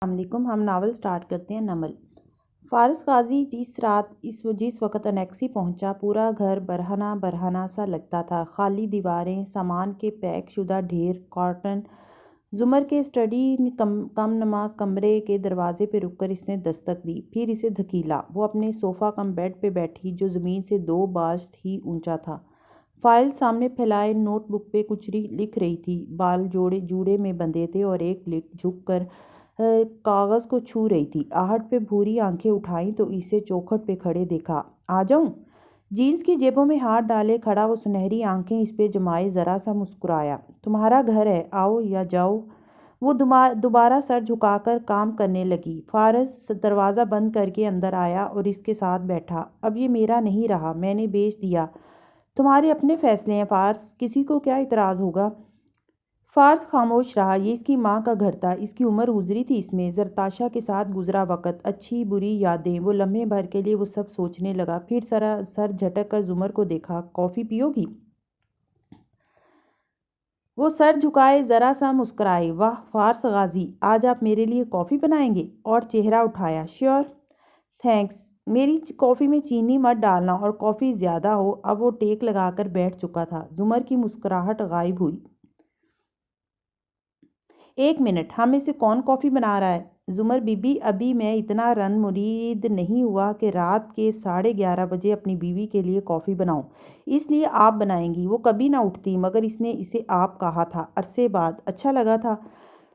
السلام علیکم۔ ہم ناول سٹارٹ کرتے ہیں۔ نمل۔ فارس غازی جس وقت انیکسی پہنچا، پورا گھر برہنہ برہنہ سا لگتا تھا۔ خالی دیواریں، سامان کے پیک شدہ ڈھیر، کارٹن۔ زمر کے اسٹڈی کم نما کمرے کے دروازے پہ رک کر اس نے دستک دی، پھر اسے دھکیلا۔ وہ اپنے صوفہ کم بیڈ پہ بیٹھی، جو زمین سے 2 باجت ہی اونچا تھا۔ فائل سامنے پھیلائے نوٹ بک پہ کچھ لکھ رہی تھی۔ بال جوڑے میں بندھے تھے اور ایک لٹ جھک کر کاغذ کو چھو رہی تھی۔ آہٹ پہ بھوری آنکھیں اٹھائیں تو اسے چوکھٹ پہ کھڑے دیکھا۔ آ جاؤں؟ جینز کی جیبوں میں ہاتھ ڈالے کھڑا وہ سنہری آنکھیں اس پہ جمائے ذرا سا مسکرایا۔ تمہارا گھر ہے، آؤ یا جاؤ؟ وہ دوبارہ سر جھکا کر کام کرنے لگی۔ فارس دروازہ بند کر کے اندر آیا اور اس کے ساتھ بیٹھا۔ اب یہ میرا نہیں رہا، میں نے بیچ دیا۔ تمہارے اپنے فیصلے ہیں فارس، کسی کو کیا اعتراض ہوگا؟ فارس خاموش رہا۔ یہ اس کی ماں کا گھر تھا، اس کی عمر گزری تھی اس میں، زرتاشا کے ساتھ گزرا وقت، اچھی بری یادیں۔ وہ لمحے بھر کے لیے وہ سب سوچنے لگا، پھر سر جھٹک کر زمر کو دیکھا۔ کافی پیو گی؟ وہ سر جھکائے ذرا سا مسکرائے۔ واہ فارس غازی، آج آپ میرے لیے کافی بنائیں گے؟ اور چہرہ اٹھایا۔ Sure, thanks. میری کافی میں چینی مت ڈالنا اور کافی زیادہ ہو۔ اب وہ ٹیک لگا کر بیٹھ چکا تھا۔ زمر کی مسکراہٹ غائب ہوئی۔ ایک منٹ، ہم میں سے کون کافی بنا رہا ہے؟ زمر بی بی، ابھی میں اتنا رن مرید نہیں ہوا کہ رات کے 11:30 بجے اپنی بیوی کے لیے کافی بناؤں، اس لیے آپ بنائیں گی۔ وہ کبھی نہ اٹھتی، مگر اس نے اسے آپ کہا تھا۔ عرصے بعد اچھا لگا تھا۔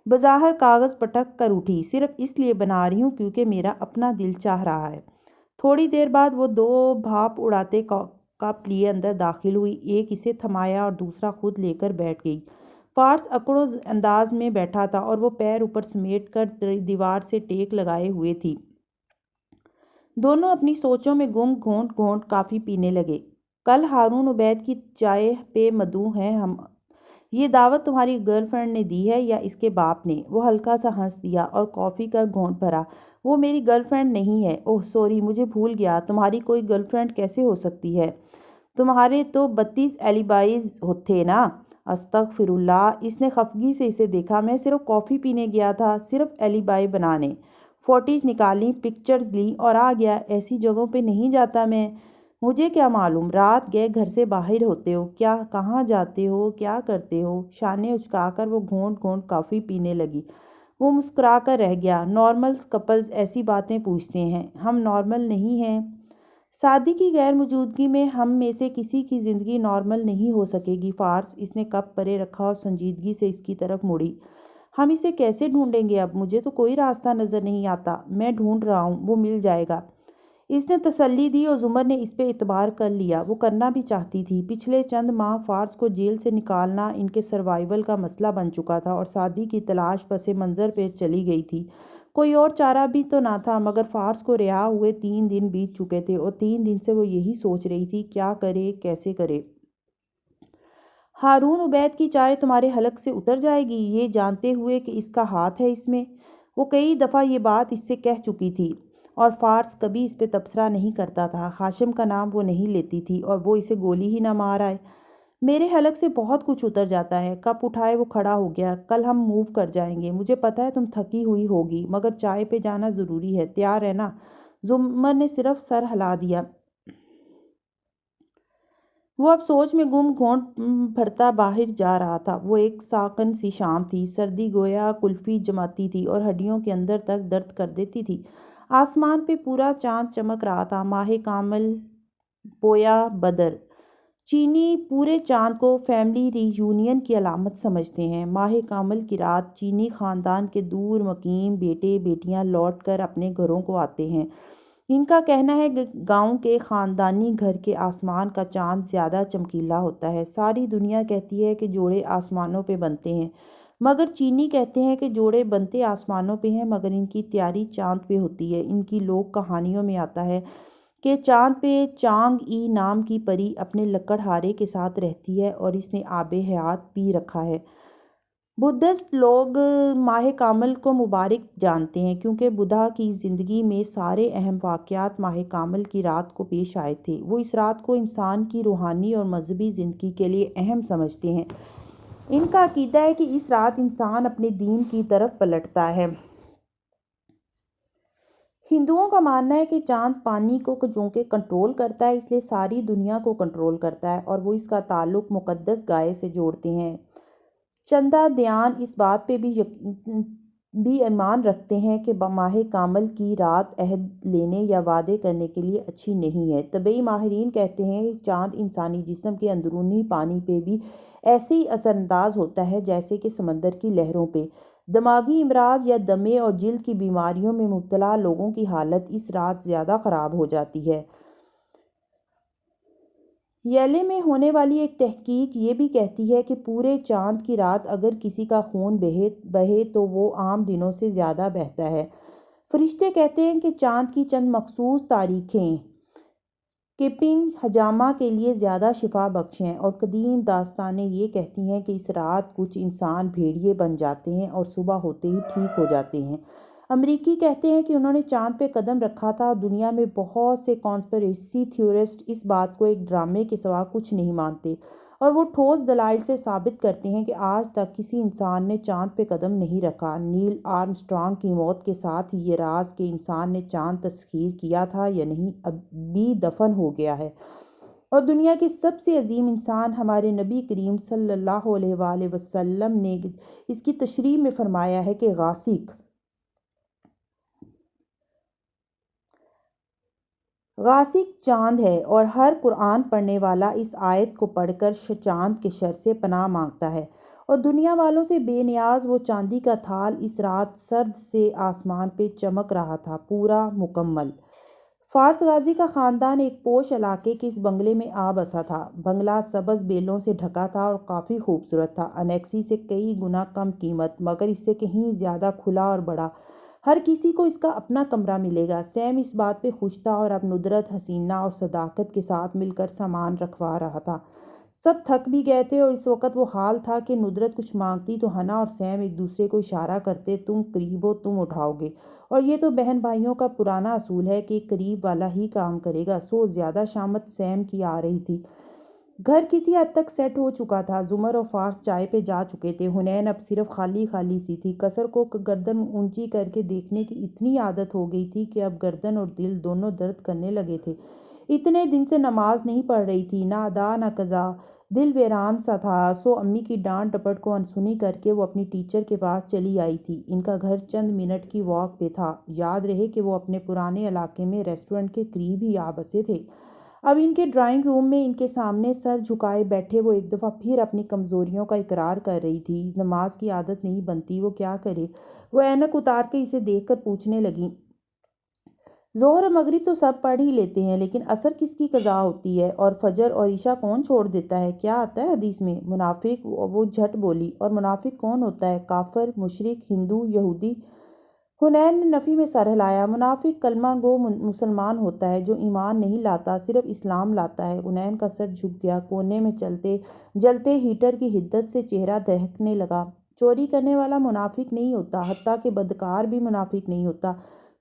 بظاہر کاغذ پٹک کر اٹھی۔ صرف اس لیے بنا رہی ہوں کیونکہ میرا اپنا دل چاہ رہا ہے۔ تھوڑی دیر بعد وہ 2 بھاپ اڑاتے کپ لیے اندر داخل ہوئی، ایک اسے تھمایا اور دوسرا خود لے کر بیٹھ گئی۔ فارس اکڑو انداز میں بیٹھا تھا اور وہ پیر اوپر سمیٹ کر دیوار سے ٹیک لگائے ہوئے تھی۔ دونوں اپنی سوچوں میں گم گھونٹ گھونٹ کافی پینے لگے۔ کل ہارون عبید کی چائے پہ مدعو ہیں ہم۔ یہ دعوت تمہاری گرل فرینڈ نے دی ہے یا اس کے باپ نے؟ وہ ہلکا سا ہنس دیا اور کافی کا گھونٹ بھرا۔ وہ میری گرل فرینڈ نہیں ہے۔ اوہ سوری، مجھے بھول گیا۔ تمہاری کوئی گرل فرینڈ کیسے ہو سکتی ہے؟ تمہارے تو 32 ایلیبائز تھے نا۔ استغفر اللہ۔ اس نے خفگی سے اسے دیکھا۔ میں صرف کافی پینے گیا تھا، صرف ایلیبائی بنانے۔ فوٹیج نکالیں، پکچرز لیں اور آ گیا۔ ایسی جگہوں پہ نہیں جاتا میں۔ مجھے کیا معلوم، رات گئے گھر سے باہر ہوتے ہو کیا، کہاں جاتے ہو، کیا کرتے ہو؟ شانے اچکا کر وہ گھونٹ گھونٹ کافی پینے لگی۔ وہ مسکرا کر رہ گیا۔ نارمل کپلز ایسی باتیں پوچھتے ہیں، ہم نارمل نہیں ہیں۔ سعدی کی غیر موجودگی میں ہم میں سے کسی کی زندگی نارمل نہیں ہو سکے گی فارس۔ اس نے کپ پرے رکھا اور سنجیدگی سے اس کی طرف مڑی۔ ہم اسے کیسے ڈھونڈیں گے اب؟ مجھے تو کوئی راستہ نظر نہیں آتا۔ میں ڈھونڈ رہا ہوں، وہ مل جائے گا۔ اس نے تسلی دی اور زمر نے اس پہ اعتبار کر لیا۔ وہ کرنا بھی چاہتی تھی۔ پچھلے چند ماہ فارس کو جیل سے نکالنا ان کے سروائیول کا مسئلہ بن چکا تھا اور سعدی کی تلاش پس منظر پہ چلی گئی تھی۔ کوئی اور چارہ بھی تو نہ تھا، مگر فارس کو رہا ہوئے 3 دن بیت چکے تھے اور 3 دن سے وہ یہی سوچ رہی تھی، کیا کرے، کیسے کرے۔ ہارون عبید کی چائے تمہارے حلق سے اتر جائے گی، یہ جانتے ہوئے کہ اس کا ہاتھ ہے اس میں۔ وہ کئی دفعہ یہ بات اس سے کہہ چکی تھی اور فارس کبھی اس پہ تبصرہ نہیں کرتا تھا۔ ہاشم کا نام وہ نہیں لیتی تھی اور وہ اسے گولی ہی نہ مار آئے۔ میرے حلق سے بہت کچھ اتر جاتا ہے۔ کپ اٹھائے وہ کھڑا ہو گیا۔ کل ہم موو کر جائیں گے۔ مجھے پتہ ہے تم تھکی ہوئی ہوگی، مگر چائے پہ جانا ضروری ہے، تیار ہے نا؟ زمر نے صرف سر ہلا دیا۔ وہ اب سوچ میں گم، گھونٹ بھرتا باہر جا رہا تھا۔ وہ ایک ساکن سی شام تھی۔ سردی گویا کلفی جماتی تھی اور ہڈیوں کے اندر تک درد کر دیتی تھی۔ آسمان پہ پورا چاند چمک رہا تھا، ماہ کامل، پویا بدر۔ چینی پورے چاند کو فیملی ری یونین کی علامت سمجھتے ہیں۔ ماہ کامل کی رات چینی خاندان کے دور مقیم بیٹے بیٹیاں لوٹ کر اپنے گھروں کو آتے ہیں۔ ان کا کہنا ہے کہ گاؤں کے خاندانی گھر کے آسمان کا چاند زیادہ چمکیلا ہوتا ہے۔ ساری دنیا کہتی ہے کہ جوڑے آسمانوں پہ بنتے ہیں، مگر چینی کہتے ہیں کہ جوڑے بنتے آسمانوں پہ ہیں، مگر ان کی تیاری چاند پہ ہوتی ہے۔ ان کی لوک کہانیوں میں آتا ہے کہ چاند پہ چانگ ای نام کی پری اپنے لکڑہارے کے ساتھ رہتی ہے اور اس نے آب حیات پی رکھا ہے۔ بدھسٹ لوگ ماہ کامل کو مبارک جانتے ہیں کیونکہ بدھا کی زندگی میں سارے اہم واقعات ماہ کامل کی رات کو پیش آئے تھے۔ وہ اس رات کو انسان کی روحانی اور مذہبی زندگی کے لیے اہم سمجھتے ہیں۔ ان کا عقیدہ ہے کہ اس رات انسان اپنے دین کی طرف پلٹتا ہے۔ ہندوؤں کا ماننا ہے کہ چاند پانی کو چونکہ کنٹرول کرتا ہے، اس لیے ساری دنیا کو کنٹرول کرتا ہے، اور وہ اس کا تعلق مقدس گائے سے جوڑتے ہیں۔ چندا دیان اس بات پہ بھی ایمان رکھتے ہیں کہ ماہ کامل کی رات عہد لینے یا وعدے کرنے کے لیے اچھی نہیں ہے۔ طبی ماہرین کہتے ہیں کہ چاند انسانی جسم کے اندرونی پانی پہ بھی ایسے ہی اثر انداز ہوتا ہے جیسے کہ سمندر کی لہروں پہ۔ دماغی امراض یا دمے اور جلد کی بیماریوں میں مبتلا لوگوں کی حالت اس رات زیادہ خراب ہو جاتی ہے۔ یلے میں ہونے والی ایک تحقیق یہ بھی کہتی ہے کہ پورے چاند کی رات اگر کسی کا خون بہے تو وہ عام دنوں سے زیادہ بہتا ہے۔ فرشتے کہتے ہیں کہ چاند کی چند مخصوص تاریخیں کیپنگ حجامہ کے لیے زیادہ شفا بخش ہیں، اور قدیم داستانیں یہ کہتی ہیں کہ اس رات کچھ انسان بھیڑیے بن جاتے ہیں اور صبح ہوتے ہی ٹھیک ہو جاتے ہیں۔ امریکی کہتے ہیں کہ انہوں نے چاند پہ قدم رکھا تھا۔ دنیا میں بہت سے کانسپریسی تھیورسٹ اس بات کو ایک ڈرامے کے سوا کچھ نہیں مانتے، اور وہ ٹھوس دلائل سے ثابت کرتے ہیں کہ آج تک کسی انسان نے چاند پہ قدم نہیں رکھا۔ نیل آرمسٹرانگ کی موت کے ساتھ ہی یہ راز کہ انسان نے چاند تسخیر کیا تھا یا نہیں ابھی دفن ہو گیا ہے، اور دنیا کے سب سے عظیم انسان ہمارے نبی کریم صلی اللہ علیہ وآلہ وسلم نے اس کی تشریح میں فرمایا ہے کہ غاسق چاند ہے، اور ہر قرآن پڑھنے والا اس آیت کو پڑھ کر چاند کے شر سے پناہ مانگتا ہے، اور دنیا والوں سے بے نیاز وہ چاندی کا تھال اس رات سرد سے آسمان پہ چمک رہا تھا، پورا مکمل۔ فارس غازی کا خاندان ایک پوش علاقے کے اس بنگلے میں آ بسا تھا۔ بنگلہ سبز بیلوں سے ڈھکا تھا اور کافی خوبصورت تھا، انیکسی سے کئی گنا کم قیمت، مگر اس سے کہیں زیادہ کھلا اور بڑا۔ ہر کسی کو اس کا اپنا کمرہ ملے گا۔ سیم اس بات پہ خوش تھا، اور اب ندرت حسینہ اور صداقت کے ساتھ مل کر سامان رکھوا رہا تھا۔ سب تھک بھی گئے تھے، اور اس وقت وہ حال تھا کہ ندرت کچھ مانگتی تو ہنا اور سیم ایک دوسرے کو اشارہ کرتے، تم قریب ہو تم اٹھاؤ گے، اور یہ تو بہن بھائیوں کا پرانا اصول ہے کہ قریب والا ہی کام کرے گا۔ سو زیادہ شامت سیم کی آ رہی تھی۔ گھر کسی حد تک سیٹ ہو چکا تھا۔ زمر اور فارس چائے پہ جا چکے تھے۔ حنین اب صرف خالی خالی سی تھی۔ قصر کو گردن اونچی کر کے دیکھنے کی اتنی عادت ہو گئی تھی کہ اب گردن اور دل دونوں درد کرنے لگے تھے۔ اتنے دن سے نماز نہیں پڑھ رہی تھی، نہ ادا نہ قضا، دل ویران سا تھا۔ سو امی کی ڈانٹ ڈپٹ کو انسنی کر کے وہ اپنی ٹیچر کے پاس چلی آئی تھی۔ ان کا گھر چند منٹ کی واک پہ تھا۔ یاد رہے کہ وہ اپنے پرانے علاقے میں ریسٹورنٹ کے قریب ہی آ بسے تھے۔ اب ان کے ڈرائنگ روم میں ان کے سامنے سر جھکائے بیٹھے وہ ایک دفعہ پھر اپنی کمزوریوں کا اقرار کر رہی تھی۔ نماز کی عادت نہیں بنتی، وہ کیا کرے؟ وہ اینک اتار کے اسے دیکھ کر پوچھنے لگیں، ظہر اور مغرب تو سب پڑھ ہی لیتے ہیں، لیکن عصر کس کی قضا ہوتی ہے؟ اور فجر اور عشاء کون چھوڑ دیتا ہے؟ کیا آتا ہے حدیث میں؟ منافق۔ وہ جھٹ بولی، اور منافق کون ہوتا ہے؟ کافر، مشرک، ہندو، یہودی؟ حنین نے نفی میں سر ہلایا۔ منافق کلمہ گو مسلمان ہوتا ہے جو ایمان نہیں لاتا، صرف اسلام لاتا ہے۔ حنین کا سر جھک گیا، کونے میں جلتے ہیٹر کی حدت سے چہرہ دہکنے لگا۔ چوری کرنے والا منافق نہیں ہوتا، حتیٰ کہ بدکار بھی منافق نہیں ہوتا۔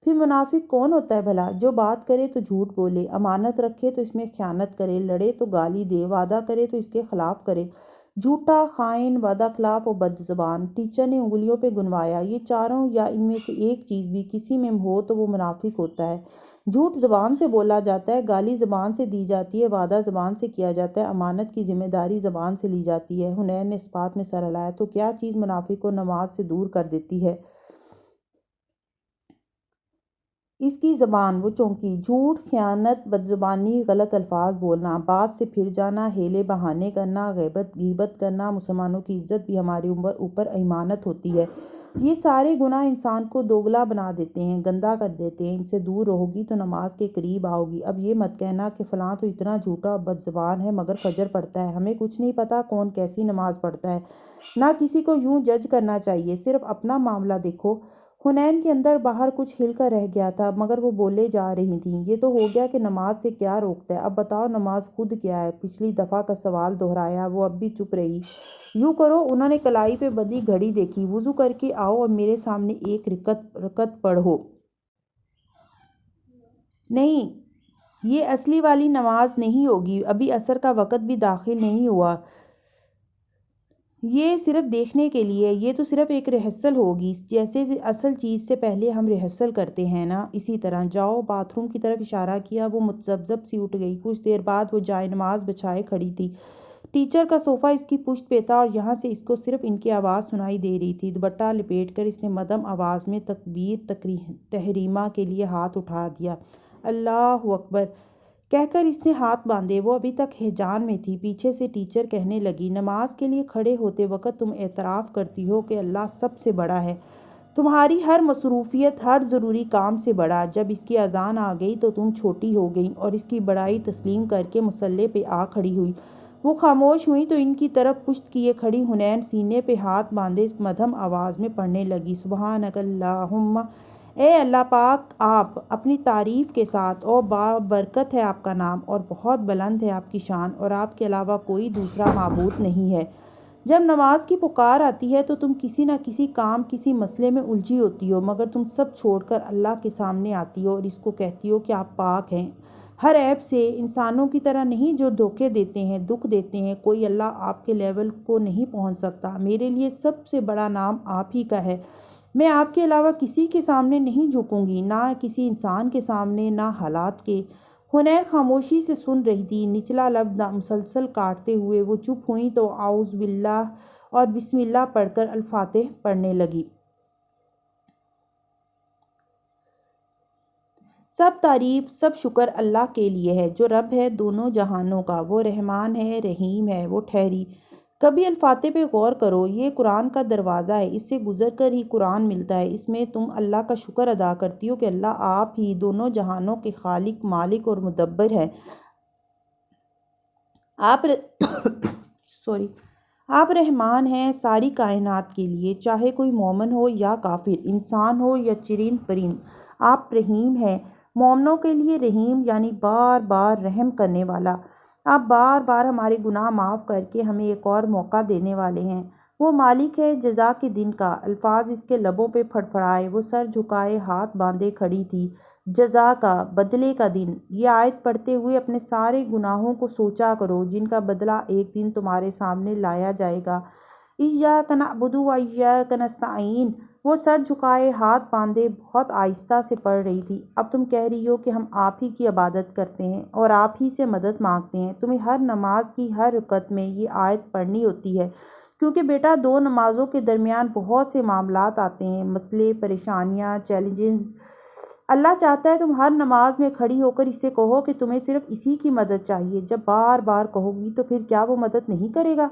پھر منافق کون ہوتا ہے بھلا؟ جو بات کرے تو جھوٹ بولے، امانت رکھے تو اس میں خیانت کرے، لڑے تو گالی دے، وعدہ کرے تو اس کے خلاف کرے، جھوٹا، خائن، وعدہ خلاف اور بد زبان۔ ٹیچر نے انگلیوں پہ گنوایا۔ یہ چاروں یا ان میں سے ایک چیز بھی کسی میں ہو تو وہ منافق ہوتا ہے۔ جھوٹ زبان سے بولا جاتا ہے، گالی زبان سے دی جاتی ہے، وعدہ زبان سے کیا جاتا ہے، امانت کی ذمہ داری زبان سے لی جاتی ہے۔ حنین نے اس بات میں سر ہلایا۔ تو کیا چیز منافق کو نماز سے دور کر دیتی ہے؟ اس کی زبان۔ وہ چونکی۔ جھوٹ، خیانت، بدزبانی، غلط الفاظ بولنا، بات سے پھر جانا، ہیلے بہانے کرنا، غیبت کرنا۔ مسلمانوں کی عزت بھی ہمارے اوپر امانت ہوتی ہے۔ یہ سارے گناہ انسان کو دوگلا بنا دیتے ہیں، گندا کر دیتے ہیں۔ ان سے دور رہو گی تو نماز کے قریب آؤ گی۔ اب یہ مت کہنا کہ فلاں تو اتنا جھوٹا اور بد زبان ہے مگر فجر پڑھتا ہے۔ ہمیں کچھ نہیں پتا کون کیسی نماز پڑھتا ہے۔ نہ کسی کو یوں جج کرنا چاہیے، صرف اپنا معاملہ دیکھو۔ حنین کے اندر باہر کچھ ہل کر رہ گیا تھا، مگر وہ بولے جا رہی تھیں، یہ تو ہو گیا کہ نماز سے کیا روکتا ہے؟ اب بتاؤ نماز خود کیا ہے؟ پچھلی دفعہ کا سوال دہرایا۔ وہ اب بھی چپ رہی۔ یوں کرو، انہوں نے کلائی پہ بندھی گھڑی دیکھی، وضو کر کے آؤ اور میرے سامنے ایک رکعت پڑھو۔ نہیں، یہ اصلی والی نماز نہیں ہوگی، ابھی عصر کا وقت بھی داخل نہیں ہوا۔ یہ صرف دیکھنے کے لیے، یہ تو صرف ایک ریہرسل ہوگی، جیسے اصل چیز سے پہلے ہم ریہرسل کرتے ہیں نا، اسی طرح۔ جاؤ۔ باتھ روم کی طرف اشارہ کیا۔ وہ متذبذب سی اٹھ گئی۔ کچھ دیر بعد وہ جائے نماز بچھائے کھڑی تھی۔ ٹیچر کا صوفہ اس کی پشت پہ تھا اور یہاں سے اس کو صرف ان کی آواز سنائی دے رہی تھی۔ دوپٹہ لپیٹ کر اس نے مدھم آواز میں تکبیر تحریمہ کے لیے ہاتھ اٹھا دیا۔ اللہ اکبر کہہ کر اس نے ہاتھ باندھے۔ وہ ابھی تک ہیجان میں تھی۔ پیچھے سے ٹیچر کہنے لگی، نماز کے لیے کھڑے ہوتے وقت تم اعتراف کرتی ہو کہ اللہ سب سے بڑا ہے، تمہاری ہر مصروفیت، ہر ضروری کام سے بڑا۔ جب اس کی اذان آ گئی تو تم چھوٹی ہو گئیں اور اس کی بڑائی تسلیم کر کے مصلی پہ آ کھڑی ہوئی۔ وہ خاموش ہوئی تو ان کی طرف پشت کیے کھڑی حنین سینے پہ ہاتھ باندھے مدھم آواز میں پڑھنے لگی، سبحانک اللہم، اے اللہ پاک آپ اپنی تعریف کے ساتھ، اور بابرکت ہے آپ کا نام، اور بہت بلند ہے آپ کی شان، اور آپ کے علاوہ کوئی دوسرا معبود نہیں ہے۔ جب نماز کی پکار آتی ہے تو تم کسی نہ کسی کام، کسی مسئلے میں الجھی ہوتی ہو، مگر تم سب چھوڑ کر اللہ کے سامنے آتی ہو اور اس کو کہتی ہو کہ آپ پاک ہیں ہر عیب سے، انسانوں کی طرح نہیں جو دھوکے دیتے ہیں، دکھ دیتے ہیں۔ کوئی اللہ آپ کے لیول کو نہیں پہنچ سکتا۔ میرے لیے سب سے بڑا نام آپ ہی کا ہے۔ میں آپ کے علاوہ کسی کے سامنے نہیں جھکوں گی، نہ کسی انسان کے سامنے، نہ حالات کے۔ حنین خاموشی سے سن رہی تھی۔ نچلا لب مسلسل کاٹتے ہوئے وہ چپ ہوئیں تو اعوذ باللہ اور بسم اللہ پڑھ کر الفاتح پڑھنے لگی۔ سب تعریف، سب شکر اللہ کے لیے ہے جو رب ہے دونوں جہانوں کا، وہ رحمان ہے، رحیم ہے۔ وہ ٹھہری۔ کبھی الفاتح پہ غور کرو، یہ قرآن کا دروازہ ہے، اس سے گزر کر ہی قرآن ملتا ہے۔ اس میں تم اللہ کا شکر ادا کرتی ہو کہ اللہ آپ ہی دونوں جہانوں کے خالق، مالک اور مدبر ہے۔ آپ آپ رحمان ہیں ساری کائنات کے لیے، چاہے کوئی مومن ہو یا کافر، انسان ہو یا چرند پرند۔ آپ رحیم ہیں، مومنوں کے لیے رحیم یعنی بار بار رحم کرنے والا۔ آپ بار بار ہمارے گناہ معاف کر کے ہمیں ایک اور موقع دینے والے ہیں۔ وہ مالک ہے جزا کے دن کا۔ الفاظ اس کے لبوں پہ پھڑ پھڑائے۔ وہ سر جھکائے ہاتھ باندھے کھڑی تھی۔ جزا کا، بدلے کا دن۔ یہ آیت پڑھتے ہوئے اپنے سارے گناہوں کو سوچا کرو جن کا بدلہ ایک دن تمہارے سامنے لایا جائے گا۔ ایاک نعبد و ایاک نستعین۔ وہ سر جھکائے ہاتھ باندھے بہت آہستہ سے پڑھ رہی تھی۔ اب تم کہہ رہی ہو کہ ہم آپ ہی کی عبادت کرتے ہیں اور آپ ہی سے مدد مانگتے ہیں۔ تمہیں ہر نماز کی ہر رکعت میں یہ آیت پڑھنی ہوتی ہے کیونکہ بیٹا دو نمازوں کے درمیان بہت سے معاملات آتے ہیں، مسئلے، پریشانیاں، چیلنجز۔ اللہ چاہتا ہے تم ہر نماز میں کھڑی ہو کر اسے کہو کہ تمہیں صرف اسی کی مدد چاہیے۔ جب بار بار کہو گی تو پھر کیا وہ مدد نہیں کرے گا؟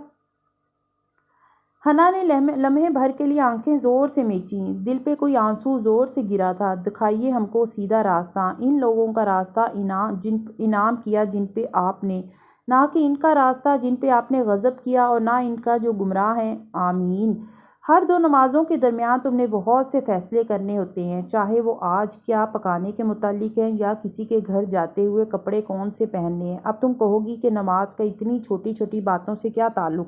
حنا نے لمحے بھر کے لیے آنکھیں زور سے میچیں۔ دل پہ کوئی آنسو زور سے گرا تھا۔ دکھائیے ہم کو سیدھا راستہ، ان لوگوں کا راستہ انعام کیا جن پہ آپ نے، نہ کہ ان کا راستہ جن پہ آپ نے غضب کیا، اور نہ ان کا جو گمراہ ہیں۔ آمین۔ ہر دو نمازوں کے درمیان تم نے بہت سے فیصلے کرنے ہوتے ہیں، چاہے وہ آج کیا پکانے کے متعلق ہیں یا کسی کے گھر جاتے ہوئے کپڑے کون سے پہننے ہیں۔ اب تم کہو گی کہ نماز کا اتنی چھوٹی چھوٹی باتوں سے کیا تعلق؟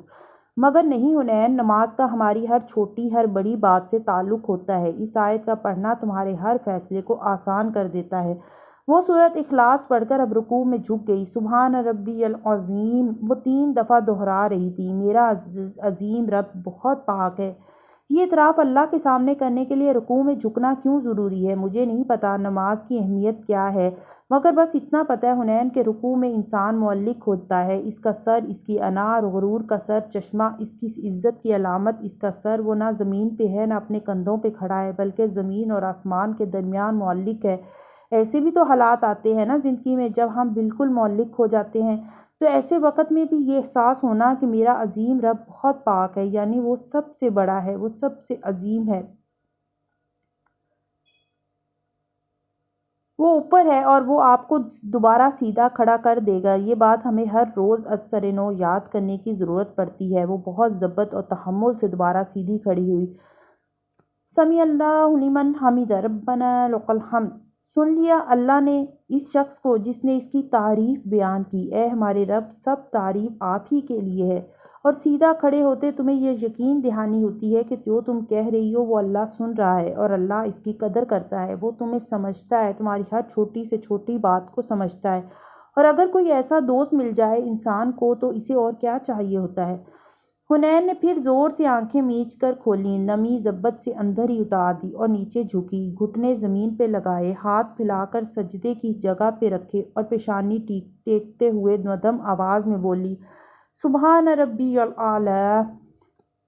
مگر نہیں حنین، نماز کا ہماری ہر چھوٹی ہر بڑی بات سے تعلق ہوتا ہے۔ اس آیت کا پڑھنا تمہارے ہر فیصلے کو آسان کر دیتا ہے۔ وہ سورۃ اخلاص پڑھ کر اب رکوع میں جھک گئی۔ سبحان ربی العظیم وہ 3 دفعہ دہرا رہی تھی۔ میرا عظیم رب بہت پاک ہے۔ یہ اعتراف اللہ کے سامنے کرنے کے لیے رکوع میں جھکنا کیوں ضروری ہے؟ مجھے نہیں پتا نماز کی اہمیت کیا ہے، مگر بس اتنا پتہ ہے حنین کہ رکوع میں انسان معلق ہوتا ہے۔ اس کا سر، اس کی انا اور غرور کا سر، چشمہ اس کی عزت کی علامت، اس کا سر وہ نہ زمین پہ ہے نہ اپنے کندھوں پہ کھڑا ہے بلکہ زمین اور آسمان کے درمیان معلق ہے۔ ایسے بھی تو حالات آتے ہیں نا زندگی میں جب ہم بالکل معلق ہو جاتے ہیں، تو ایسے وقت میں بھی یہ احساس ہونا کہ میرا عظیم رب بہت پاک ہے، یعنی وہ سب سے بڑا ہے، وہ سب سے عظیم ہے، وہ اوپر ہے اور وہ آپ کو دوبارہ سیدھا کھڑا کر دے گا۔ یہ بات ہمیں ہر روز از سر نو یاد کرنے کی ضرورت پڑتی ہے۔ وہ بہت ضبط اور تحمل سے دوبارہ سیدھی کھڑی ہوئی۔ سمیع اللہ لمن حمدہ، ربنا لک الحمد۔ سن لیا اللہ نے اس شخص کو جس نے اس کی تعریف بیان کی۔ اے ہمارے رب، سب تعریف آپ ہی کے لیے ہے۔ اور سیدھا کھڑے ہوتے تمہیں یہ یقین دہانی ہوتی ہے کہ جو تم کہہ رہی ہو وہ اللہ سن رہا ہے اور اللہ اس کی قدر کرتا ہے۔ وہ تمہیں سمجھتا ہے، تمہاری ہر چھوٹی سے چھوٹی بات کو سمجھتا ہے۔ اور اگر کوئی ایسا دوست مل جائے انسان کو تو اسے اور کیا چاہیے ہوتا ہے؟ حنین نے پھر زور سے آنکھیں میچ کر کھولیں، نمی ضبط سے اندر ہی اتار دی اور نیچے جھکی، گھٹنے زمین پہ لگائے، ہاتھ پھیلا کر سجدے کی جگہ پہ رکھے اور پیشانی ٹیکتے ہوئے مدھم آواز میں بولی، سبحان ربی الاعلیٰ،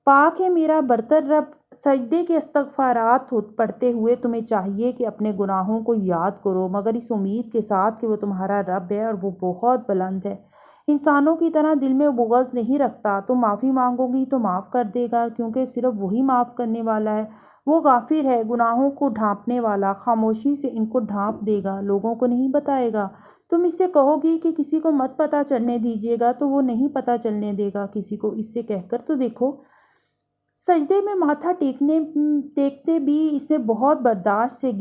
پاک ہے میرا برتر رب۔ سجدے کے استغفارات پڑھتے ہوئے تمہیں چاہیے کہ اپنے گناہوں کو یاد کرو، مگر اس امید کے ساتھ کہ وہ تمہارا رب ہے اور وہ بہت بلند ہے، انسانوں کی طرح دل میں بغض نہیں رکھتا۔ تم معافی مانگو گی تو معاف کر دے گا، کیونکہ صرف وہی معاف کرنے والا ہے، وہ غافر ہے، گناہوں کو ڈھانپنے والا۔ خاموشی سے ان کو ڈھانپ دے گا، لوگوں کو نہیں بتائے گا۔ تم اس سے کہو گی کہ کسی کو مت پتہ چلنے دیجیے گا، تو وہ نہیں پتہ چلنے دے گا کسی کو، اس سے کہہ کر تو دیکھو۔ سجدے میں ماتھا ٹیکتے بھی اس نے بہت برداشت سے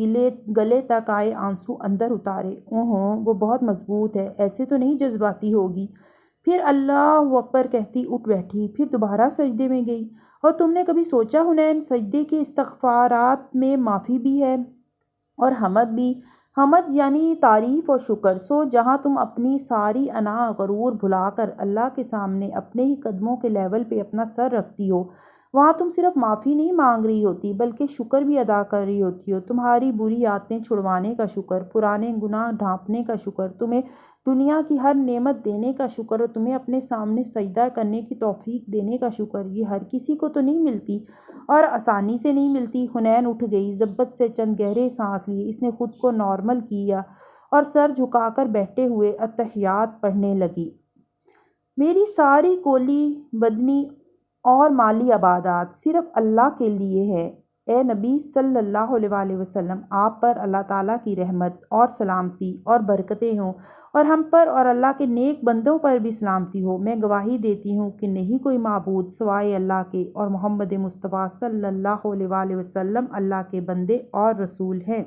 گلے تک آئے آنسو اندر اتارے۔ اوہوں، وہ بہت مضبوط ہے، ایسے تو نہیں جذباتی ہوگی۔ پھر اللہ اکبر کہتی اٹھ بیٹھی، پھر دوبارہ سجدے میں گئی۔ اور تم نے کبھی سوچا حنین، سجدے کے استغفارات میں معافی بھی ہے اور حمد بھی۔ حمد یعنی تعریف اور شکر۔ سو جہاں تم اپنی ساری انا غرور بھلا کر اللہ کے سامنے اپنے ہی قدموں کے لیول پہ اپنا سر رکھتی ہو، وہاں تم صرف معافی نہیں مانگ رہی ہوتی بلکہ شکر بھی ادا کر رہی ہوتی ہو، تمہاری بری عادتیں چھڑوانے کا شکر، پرانے گناہ ڈھانپنے کا شکر، تمہیں دنیا کی ہر نعمت دینے کا شکر اور تمہیں اپنے سامنے سجدہ کرنے کی توفیق دینے کا شکر۔ یہ ہر کسی کو تو نہیں ملتی اور آسانی سے نہیں ملتی۔ حنین اٹھ گئی، ضبط سے چند گہرے سانس لیے، اس نے خود کو نارمل کیا اور سر جھکا کر بیٹھے ہوئے اتحیات پڑھنے لگی۔ میری ساری کولی بدنی اور مالی عبادات صرف اللہ کے لیے ہے۔ اے نبی صلی اللہ علیہ وآلہ وسلم، آپ پر اللہ تعالیٰ کی رحمت اور سلامتی اور برکتیں ہوں، اور ہم پر اور اللہ کے نیک بندوں پر بھی سلامتی ہو۔ میں گواہی دیتی ہوں کہ نہیں کوئی معبود سوائے اللہ کے، اور محمد مصطفیٰ صلی اللہ علیہ وآلہ وسلم اللہ کے بندے اور رسول ہیں۔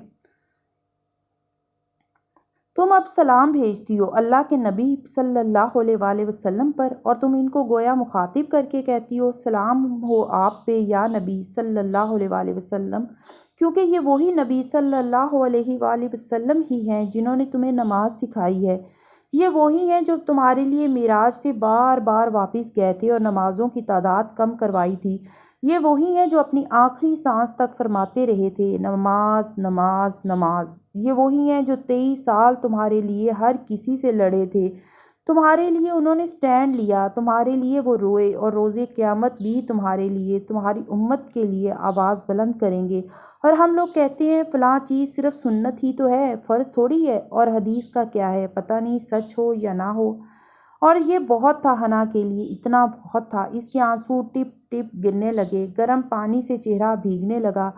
تم اب سلام بھیجتی ہو اللہ کے نبی صلی اللہ علیہ وآلہ وسلم پر، اور تم ان کو گویا مخاطب کر کے کہتی ہو، سلام ہو آپ پہ یا نبی صلی اللہ علیہ وآلہ وسلم، کیونکہ یہ وہی نبی صلی اللہ علیہ وآلہ وسلم ہی ہیں جنہوں نے تمہیں نماز سکھائی ہے۔ یہ وہی ہیں جو تمہارے لیے معراج پہ بار بار واپس گئے تھے اور نمازوں کی تعداد کم کروائی تھی۔ یہ وہی ہیں جو اپنی آخری سانس تک فرماتے رہے تھے، نماز نماز نماز۔ یہ وہی ہیں جو 23 سال تمہارے لیے ہر کسی سے لڑے تھے، تمہارے لیے انہوں نے سٹینڈ لیا، تمہارے لیے وہ روئے، اور روز قیامت بھی تمہارے لیے، تمہاری امت کے لیے آواز بلند کریں گے۔ اور ہم لوگ کہتے ہیں فلاں چیز صرف سنت ہی تو ہے، فرض تھوڑی ہے، اور حدیث کا کیا ہے، پتہ نہیں سچ ہو یا نہ ہو۔ اور یہ بہت تھا حنا کے لیے، اتنا بہت تھا، اس کے آنسو ٹپ ٹپ گرنے لگے، گرم پانی سے چہرہ بھیگنے لگا۔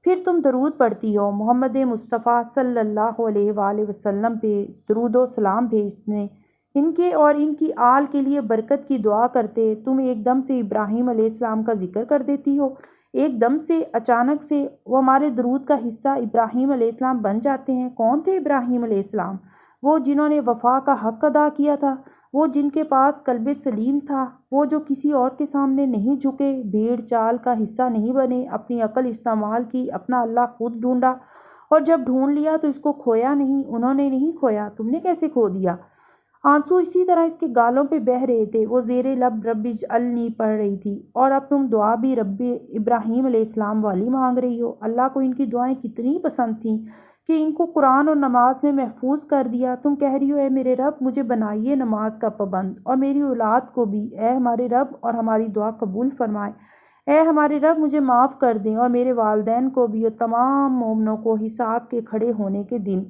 پھر تم درود پڑھتی ہو، محمد مصطفیٰ صلی اللہ علیہ وآلہ وسلم پہ درود و سلام بھیجنے، ان کے اور ان کی آل کے لیے برکت کی دعا کرتے۔ تم ایک دم سے ابراہیم علیہ السلام کا ذکر کر دیتی ہو، ایک دم سے، اچانک سے، وہ ہمارے درود کا حصہ ابراہیم علیہ السلام بن جاتے ہیں۔ کون تھے ابراہیم علیہ السلام؟ وہ جنہوں نے وفا کا حق ادا کیا تھا، وہ جن کے پاس قلب سلیم تھا، وہ جو کسی اور کے سامنے نہیں جھکے، بھیڑ چال کا حصہ نہیں بنے، اپنی عقل استعمال کی، اپنا اللہ خود ڈھونڈا، اور جب ڈھونڈ لیا تو اس کو کھویا نہیں۔ انہوں نے نہیں کھویا، تم نے کیسے کھو دیا؟ آنسو اسی طرح اس کے گالوں پہ بہہ رہے تھے، وہ زیر لب رب اجعلنی پڑھ رہی تھی، اور اب تم دعا بھی رب ابراہیم علیہ السلام والی مانگ رہی ہو۔ اللہ کو ان کی دعائیں کتنی پسند تھیں کہ ان کو قرآن اور نماز میں محفوظ کر دیا۔ تم کہہ رہی ہو، اے میرے رب مجھے بنائیے نماز کا پابند، اور میری اولاد کو بھی، اے ہمارے رب، اور ہماری دعا قبول فرمائے، اے ہمارے رب مجھے معاف کر دیں، اور میرے والدین کو بھی، اور تمام مومنوں کو حساب کے کھڑے ہونے کے دن۔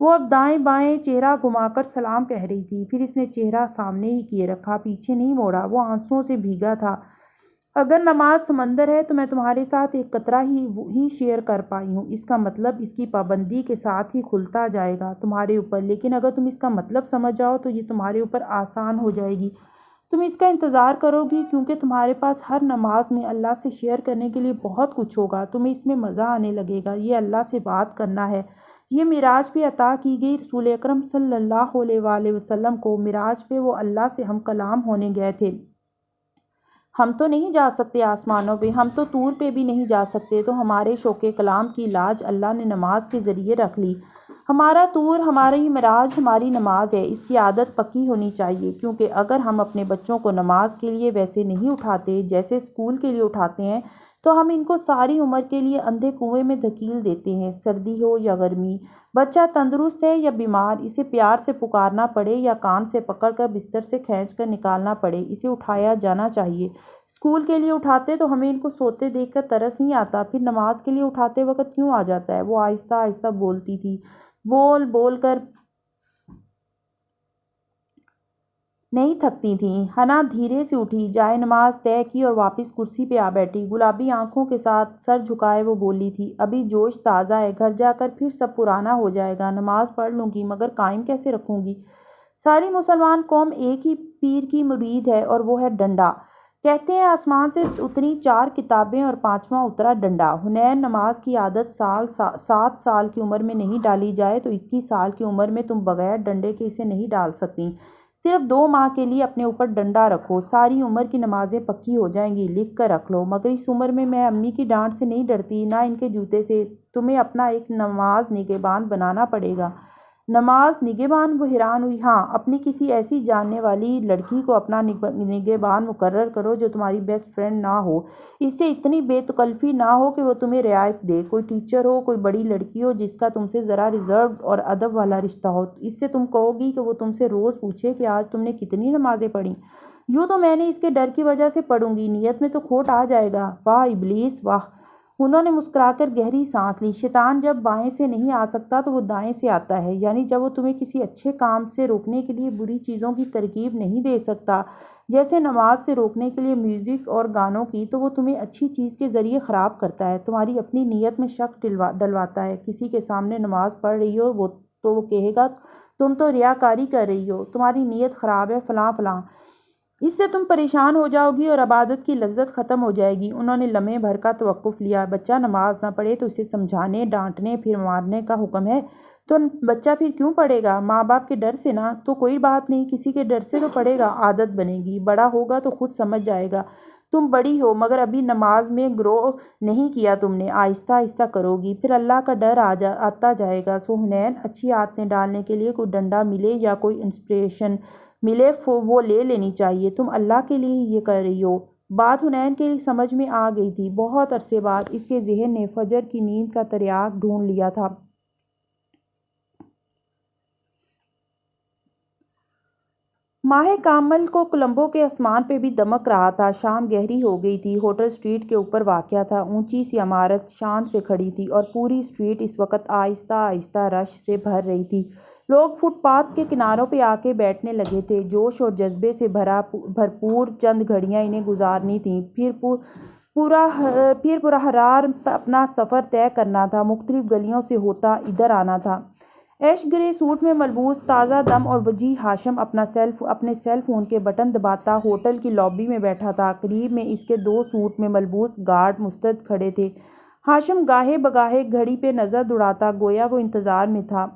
وہ اب دائیں بائیں چہرہ گھما کر سلام کہہ رہی تھی، پھر اس نے چہرہ سامنے ہی کیے رکھا، پیچھے نہیں موڑا، وہ آنسوؤں سے بھیگا تھا۔ اگر نماز سمندر ہے تو میں تمہارے ساتھ ایک قطرہ ہی شیئر کر پائی ہوں، اس کا مطلب اس کی پابندی کے ساتھ ہی کھلتا جائے گا تمہارے اوپر، لیکن اگر تم اس کا مطلب سمجھ جاؤ تو یہ تمہارے اوپر آسان ہو جائے گی۔ تم اس کا انتظار کرو گی، کیونکہ تمہارے پاس ہر نماز میں اللہ سے شیئر کرنے کے لیے بہت کچھ ہوگا، تمہیں اس میں مزہ آنے لگے گا۔ یہ اللہ سے بات کرنا ہے۔ یہ معراج پہ عطا کی گئی، رسول اکرم صلی اللہ علیہ وآلہ وسلم کو معراج پہ وہ اللہ سے ہم کلام ہونے گئے تھے۔ ہم تو نہیں جا سکتے آسمانوں پہ، ہم تو طور پہ بھی نہیں جا سکتے، تو ہمارے شوق کلام کی لاج اللہ نے نماز کے ذریعے رکھ لی۔ ہمارا طور، ہماری معراج ہماری نماز ہے، اس کی عادت پکی ہونی چاہیے، کیونکہ اگر ہم اپنے بچوں کو نماز کے لیے ویسے نہیں اٹھاتے جیسے اسکول کے لیے اٹھاتے ہیں تو ہم ان کو ساری عمر کے لیے اندھے کنویں میں دھکیل دیتے ہیں۔ سردی ہو یا گرمی، بچہ تندرست ہے یا بیمار، اسے پیار سے پکارنا پڑے یا کان سے پکڑ کر بستر سے کھینچ کر نکالنا پڑے، اسے اٹھایا جانا چاہیے۔ اسکول کے لیے اٹھاتے تو ہمیں ان کو سوتے دیکھ کر ترس نہیں آتا، پھر نماز کے لیے اٹھاتے وقت کیوں آ جاتا ہے؟ وہ آہستہ آہستہ بولتی تھی، بول بول کر نہیں تھکتی تھیں۔ حنا دھیرے سے اٹھی، جائے نماز طے کی اور واپس کرسی پہ آ بیٹھی۔ گلابی آنکھوں کے ساتھ سر جھکائے وہ بولی تھی، ابھی جوش تازہ ہے، گھر جا کر پھر سب پرانا ہو جائے گا۔ نماز پڑھ لوں گی مگر قائم کیسے رکھوں گی؟ ساری مسلمان قوم ایک ہی پیر کی مرید ہے اور وہ ہے ڈنڈا۔ کہتے ہیں آسمان سے اتری 4 کتابیں اور 5واں اترا ڈنڈا۔ حنین، نماز کی عادت 7 سال کی عمر میں نہیں ڈالی جائے تو 21 سال کی عمر میں تم بغیر ڈنڈے کے اسے نہیں ڈال سکتی۔ صرف 2 ماہ کے لیے اپنے اوپر ڈنڈا رکھو، ساری عمر کی نمازیں پکی ہو جائیں گی، لکھ کر رکھ لو۔ مگر اس عمر میں امی کی ڈانٹ سے نہیں ڈرتی، نہ ان کے جوتے سے، تمہیں اپنا ایک نماز نگہبان بنانا پڑے گا۔ نماز نگہبان؟ وہ حیران ہوئی۔ ہاں، اپنی کسی ایسی جاننے والی لڑکی کو اپنا نگہبان مقرر کرو جو تمہاری بیسٹ فرینڈ نہ ہو، اس سے اتنی بے تکلفی نہ ہو کہ وہ تمہیں رعایت دے، کوئی ٹیچر ہو، کوئی بڑی لڑکی ہو جس کا تم سے ذرا ریزروڈ اور ادب والا رشتہ ہو، اس سے تم کہو گی کہ وہ تم سے روز پوچھے کہ آج تم نے کتنی نمازیں پڑھیں؟ یوں تو میں نے اس کے ڈر کی وجہ سے پڑھوں گی، نیت میں تو کھوٹ آ جائے گا۔ واہ ابلیس واہ! انہوں نے مسکرا کر گہری سانس لی۔ شیطان جب بائیں سے نہیں آ سکتا تو وہ دائیں سے آتا ہے، یعنی جب وہ تمہیں کسی اچھے کام سے روکنے کے لیے بری چیزوں کی ترغیب نہیں دے سکتا، جیسے نماز سے روکنے کے لیے میوزک اور گانوں کی، تو وہ تمہیں اچھی چیز کے ذریعے خراب کرتا ہے، تمہاری اپنی نیت میں شک ڈلواتا ہے۔ کسی کے سامنے نماز پڑھ رہی ہو وہ کہے گا تم تو ریاکاری کر رہی ہو، تمہاری نیت خراب ہے، فلاں فلاں۔ اس سے تم پریشان ہو جاؤ گی اور عبادت کی لذت ختم ہو جائے گی۔ انہوں نے لمحے بھر کا توقف لیا۔ بچہ نماز نہ پڑھے تو اسے سمجھانے، ڈانٹنے، پھر مارنے کا حکم ہے، تو بچہ پھر کیوں پڑھے گا؟ ماں باپ کے ڈر سے نا؟ تو کوئی بات نہیں، کسی کے ڈر سے تو پڑھے گا، عادت بنے گی، بڑا ہوگا تو خود سمجھ جائے گا۔ تم بڑی ہو مگر ابھی نماز میں گرو نہیں کیا تم نے، آہستہ آہستہ کرو گی، پھر اللہ کا ڈر آتا جائے گا۔ سو حنین، اچھی عادتیں ڈالنے کے لیے کوئی ڈنڈا ملے یا کوئی انسپریشن ملے وہ لے لینی چاہیے، تم اللہ کے لیے ہی یہ کر رہی ہو۔ بات حنین کے سمجھ میں آ گئی تھی۔ بہت عرصے بعد اس کے ذہن نے فجر کی نیند کا تریاق ڈھونڈ لیا تھا۔ ماہ کامل کو کولمبو کے آسمان پہ بھی دمک رہا تھا۔ شام گہری ہو گئی تھی۔ ہوٹل اسٹریٹ کے اوپر واقع تھا۔ اونچی سی عمارت شان سے کھڑی تھی اور پوری اسٹریٹ اس وقت آہستہ آہستہ رش سے بھر رہی تھی۔ لوگ فٹ پاتھ کے کناروں پہ آ کے بیٹھنے لگے تھے۔ جوش اور جذبے سے بھرپور چند گھڑیاں انہیں گزارنی تھیں، پھر پرہرار اپنا سفر طے کرنا تھا، مختلف گلیوں سے ہوتا ادھر آنا تھا۔ ایش گرے سوٹ میں ملبوس، تازہ دم اور وجیح ہاشم اپنے سیل فون کے بٹن دباتا ہوٹل کی لابی میں بیٹھا تھا۔ قریب میں اس کے 2 سوٹ میں ملبوس گارڈ مستعد کھڑے تھے۔ ہاشم گاہے بگاہے گھڑی پہ نظر دوڑاتا، گویا وہ انتظار میں تھا۔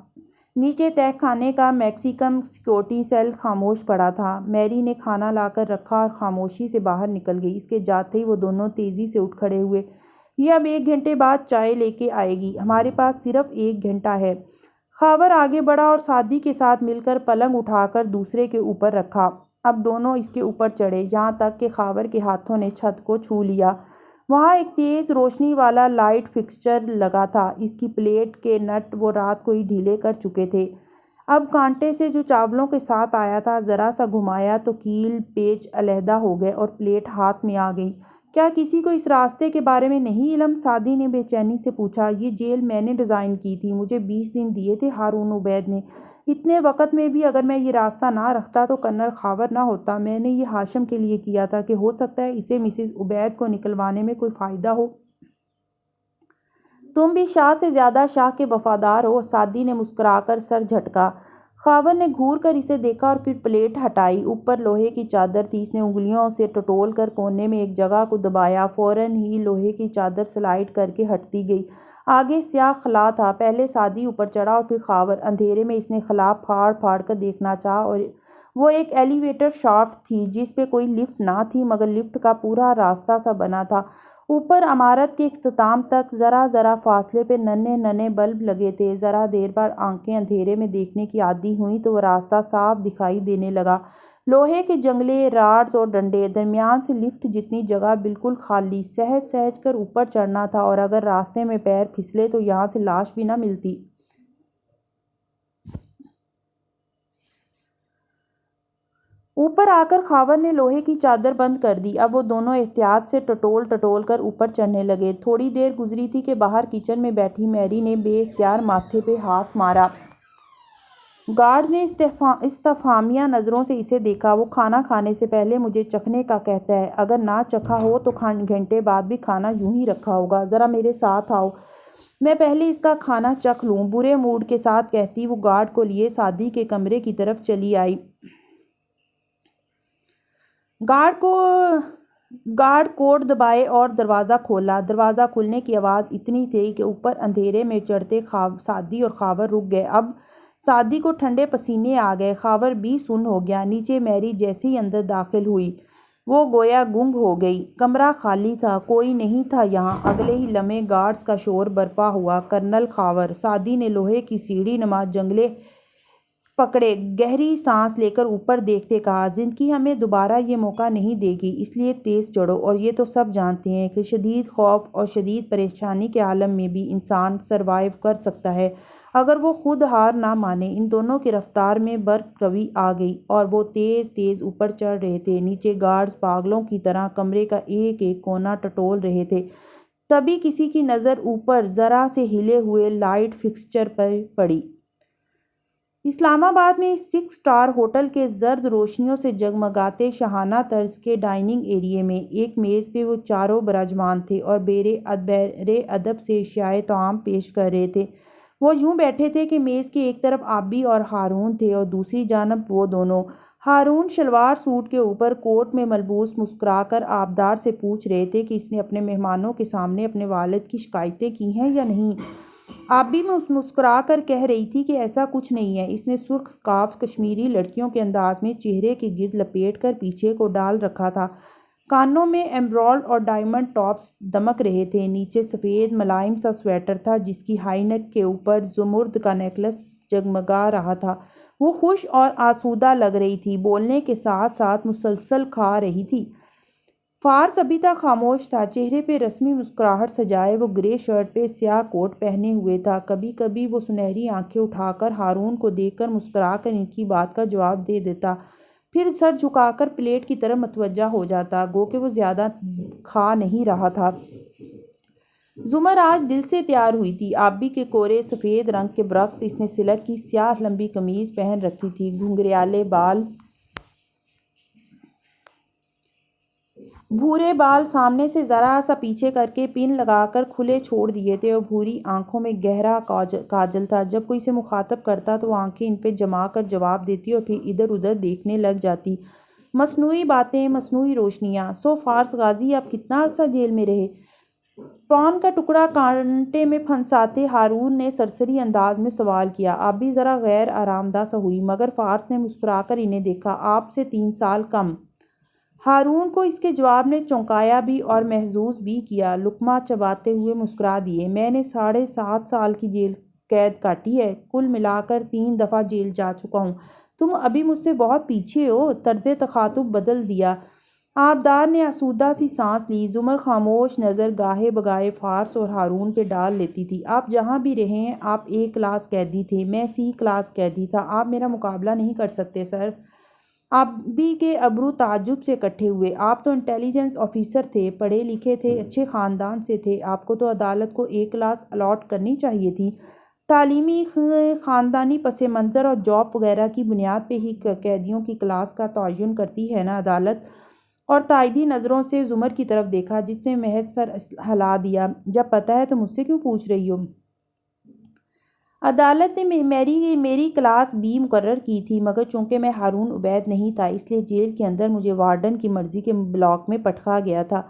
نیچے تہہ خانے کا میکسیکن سیکورٹی سیل خاموش پڑا تھا۔ میری نے کھانا لا کر رکھا اور خاموشی سے باہر نکل گئی۔ اس کے جاتے ہی وہ دونوں تیزی سے اٹھ کھڑے ہوئے۔ یہ اب 1 گھنٹے بعد چائے لے کے آئے گی، ہمارے پاس صرف 1 گھنٹہ ہے۔ خاور آگے بڑھا اور سادی کے ساتھ مل کر پلنگ اٹھا کر دوسرے کے اوپر رکھا۔ اب دونوں اس کے اوپر چڑھے، یہاں تک کہ خاور کے ہاتھوں نے چھت کو چھو لیا۔ وہاں ایک تیز روشنی والا لائٹ فکسچر لگا تھا۔ اس کی پلیٹ کے نٹ وہ رات کو ہی ڈھیلے کر چکے تھے۔ اب کانٹے سے جو چاولوں کے ساتھ آیا تھا، ذرا سا گھمایا تو کیل پیچ علیحدہ ہو گئے اور پلیٹ ہاتھ میں آ گئی۔ کیا کسی کو اس راستے کے بارے میں نہیں علم؟ سعدی نے بے چینی سے پوچھا۔ یہ جیل میں نے ڈیزائن کی تھی، مجھے 20 دن دیے تھے ہارون عبید نے۔ اتنے وقت میں بھی اگر میں یہ راستہ نہ رکھتا تو کرنل خاور نہ ہوتا۔ میں نے یہ ہاشم کے لیے کیا تھا کہ ہو سکتا ہے اسے مسز عبید کو نکلوانے میں کوئی فائدہ ہو۔ تم بھی شاہ سے زیادہ شاہ کے وفادار ہو۔ سعدی نے مسکرا کر سر جھٹکا۔ خاور نے گھور کر اسے دیکھا اور پھر پلیٹ ہٹائی۔ اوپر لوہے کی چادر تھی۔ اس نے انگلیوں سے ٹٹول کر کونے میں ایک جگہ کو دبایا، فوراً ہی لوہے کی چادر سلائڈ کر کے ہٹتی گئی۔ آگے سیاہ خلا تھا۔ پہلے سعدی اوپر چڑھا اور پھر خاور۔ اندھیرے میں اس نے خلا پھاڑ پھاڑ کر دیکھنا چاہا اور وہ ایک ایلیویٹر شافٹ تھی جس پہ کوئی لفٹ نہ تھی مگر لفٹ کا پورا راستہ سا بنا تھا۔ اوپر عمارت کے اختتام تک ذرا ذرا فاصلے پہ ننھے ننھے بلب لگے تھے۔ ذرا دیر بعد آنکھیں اندھیرے میں دیکھنے کی عادی ہوئیں تو وہ راستہ صاف دکھائی دینے لگا۔ لوہے کے جنگلے، راڈز اور ڈنڈے، درمیان سے لفٹ جتنی جگہ بالکل خالی۔ سہج سہج کر اوپر چڑھنا تھا، اور اگر راستے میں پیر پھسلے تو یہاں سے لاش بھی نہ ملتی۔ اوپر آ کر خاور نے لوہے کی چادر بند کر دی۔ اب وہ دونوں احتیاط سے ٹٹول ٹٹول کر اوپر چڑھنے لگے۔ تھوڑی دیر گزری تھی کہ باہر کچن میں بیٹھی میری نے بے اختیار ماتھے پہ ہاتھ مارا۔ گارڈز نے استفہامیہ نظروں سے اسے دیکھا۔ وہ کھانا کھانے سے پہلے مجھے چکھنے کا کہتا ہے۔ اگر نہ چکھا ہو تو گھنٹے بعد بھی کھانا یوں ہی رکھا ہوگا۔ ذرا میرے ساتھ آؤ، میں پہلے اس کا کھانا چکھ لوں، برے موڈ کے ساتھ کہتی وہ گارڈ کو لیے سعدی کے کمرے کی طرف چلی آئی۔ گارڈ کوڈ دبائے اور دروازہ کھولا۔ دروازہ کھلنے کی آواز اتنی تھی کہ اوپر اندھیرے میں چڑھتے سعدی اور خاور رک گئے۔ اب سعدی کو ٹھنڈے پسینے آ گئے، خاور بھی سن ہو گیا۔ نیچے میری جیسے ہی اندر داخل ہوئی وہ گویا گنگ ہو گئی۔ کمرہ خالی تھا، کوئی نہیں تھا یہاں۔ اگلے ہی لمحے گارڈز کا شور برپا ہوا۔ کرنل خاور، سعدی نے لوہے کی سیڑھی نما جنگلے پکڑے، گہری سانس لے کر اوپر دیکھتے کہا، زندگی ہمیں دوبارہ یہ موقع نہیں دے گی، اس لیے تیز چڑھو۔ اور یہ تو سب جانتے ہیں کہ شدید خوف اور شدید پریشانی کے عالم میں بھی انسان سروائیو کر سکتا ہے اگر وہ خود ہار نہ مانے۔ ان دونوں کی رفتار میں برق روی آ گئی اور وہ تیز تیز اوپر چڑھ رہے تھے۔ نیچے گارڈز پاگلوں کی طرح کمرے کا ایک ایک کونا ٹٹول رہے تھے۔ تبھی کسی کی نظر اوپر ذرا سے ہلے ہوئے لائٹ فکسچر پر پڑی۔ اسلام آباد میں 6 اسٹار ہوٹل کے زرد روشنیوں سے جگمگاتے شاہانہ طرز کے ڈائننگ ایریے میں ایک میز پہ وہ چاروں براجمان تھے اور بیر ادب سے اشیائے طعام پیش کر رہے تھے۔ وہ یوں بیٹھے تھے کہ میز کے ایک طرف آبی اور ہارون تھے اور دوسری جانب وہ دونوں۔ ہارون شلوار سوٹ کے اوپر کوٹ میں ملبوس مسکرا کر آبدار سے پوچھ رہے تھے کہ اس نے اپنے مہمانوں کے سامنے اپنے والد کی شکایتیں کی ہیں یا نہیں۔ آبی مسکرا کر کہہ رہی تھی کہ ایسا کچھ نہیں ہے۔ اس نے سرخ سکارف کشمیری لڑکیوں کے انداز میں چہرے کے گرد لپیٹ کر پیچھے کو ڈال رکھا تھا۔ کانوں میں ایمرالڈ اور ڈائمنڈ ٹاپس دمک رہے تھے۔ نیچے سفید ملائم سا سویٹر تھا جس کی ہائی نیک کے اوپر زمرد کا نیکلس جگمگا رہا تھا۔ وہ خوش اور آسودہ لگ رہی تھی، بولنے کے ساتھ ساتھ مسلسل کھا رہی تھی۔ فارس ابھی تک خاموش تھا، چہرے پہ رسمی مسکراہٹ سجائے وہ گرے شرٹ پہ سیاہ کوٹ پہنے ہوئے تھا۔ کبھی کبھی وہ سنہری آنکھیں اٹھا کر ہارون کو دیکھ کر مسکرا کر ان کی بات کا جواب دے دیتا، پھر سر جھکا کر پلیٹ کی طرف متوجہ ہو جاتا، گو کہ وہ زیادہ کھا نہیں رہا تھا۔ زمر آج دل سے تیار ہوئی تھی۔ آبی کے کورے سفید رنگ کے برعکس اس نے سلک کی سیاہ لمبی قمیض پہن رکھی تھی، گھنگریالے بال، بھورے بال سامنے سے ذرا سا پیچھے کر کے پن لگا کر کھلے چھوڑ دیے تھے اور بھوری آنکھوں میں گہرا کاجل تھا۔ جب کوئی اسے مخاطب کرتا تو وہ آنکھیں ان پہ جما کر جواب دیتی اور پھر ادھر ادھر دیکھنے لگ جاتی۔ مصنوعی باتیں، مصنوعی روشنیاں۔ فارس غازی آپ کتنا عرصہ جیل میں رہے؟ پران کا ٹکڑا کانٹے میں پھنساتے ہارون نے سرسری انداز میں سوال کیا۔ آبی ذرا غیر آرام دہ سا ہوئی، مگر فارس نے مسکرا کر انہیں دیکھا۔ آپ سے 3 سال کم۔ ہارون کو اس کے جواب نے چونکایا بھی اور محظوظ بھی کیا۔ لقمہ چباتے ہوئے مسکرا دیے، میں نے 7.5 سال کی جیل قید کاٹی ہے، کل ملا کر 3 دفعہ جیل جا چکا ہوں۔ تم ابھی مجھ سے بہت پیچھے ہو۔ طرز تخاطب بدل دیا۔ آبدار نے آسودہ سی سانس لی۔ زمر خاموش نظر گاہے بگاہے فارس اور ہارون پہ ڈال لیتی تھی۔ آپ جہاں بھی رہے ہیں، آپ A کلاس قیدی تھے، میں C کلاس قیدی تھا، آپ میرا مقابلہ نہیں کر سکتے سر۔ آبی کے ابرو تعجب سے کٹھے ہوئے۔ آپ تو انٹیلیجنس آفیسر تھے، پڑھے لکھے تھے، اچھے خاندان سے تھے، آپ کو تو عدالت کو A کلاس الاٹ کرنی چاہیے تھی۔ تعلیمی، خاندانی پس منظر اور جاب وغیرہ کی بنیاد پہ ہی قیدیوں کی کلاس کا تعین کرتی ہے نا عدالت؟ اور تائیدی نظروں سے زمر کی طرف دیکھا جس نے محض سر ہلا دیا۔ جب پتہ ہے تو مجھ سے کیوں پوچھ رہی ہو؟ عدالت نے میری کلاس B مقرر کی تھی، مگر چونکہ میں ہارون عبید نہیں تھا اس لیے جیل کے اندر مجھے وارڈن کی مرضی کے بلاک میں پٹکا گیا تھا۔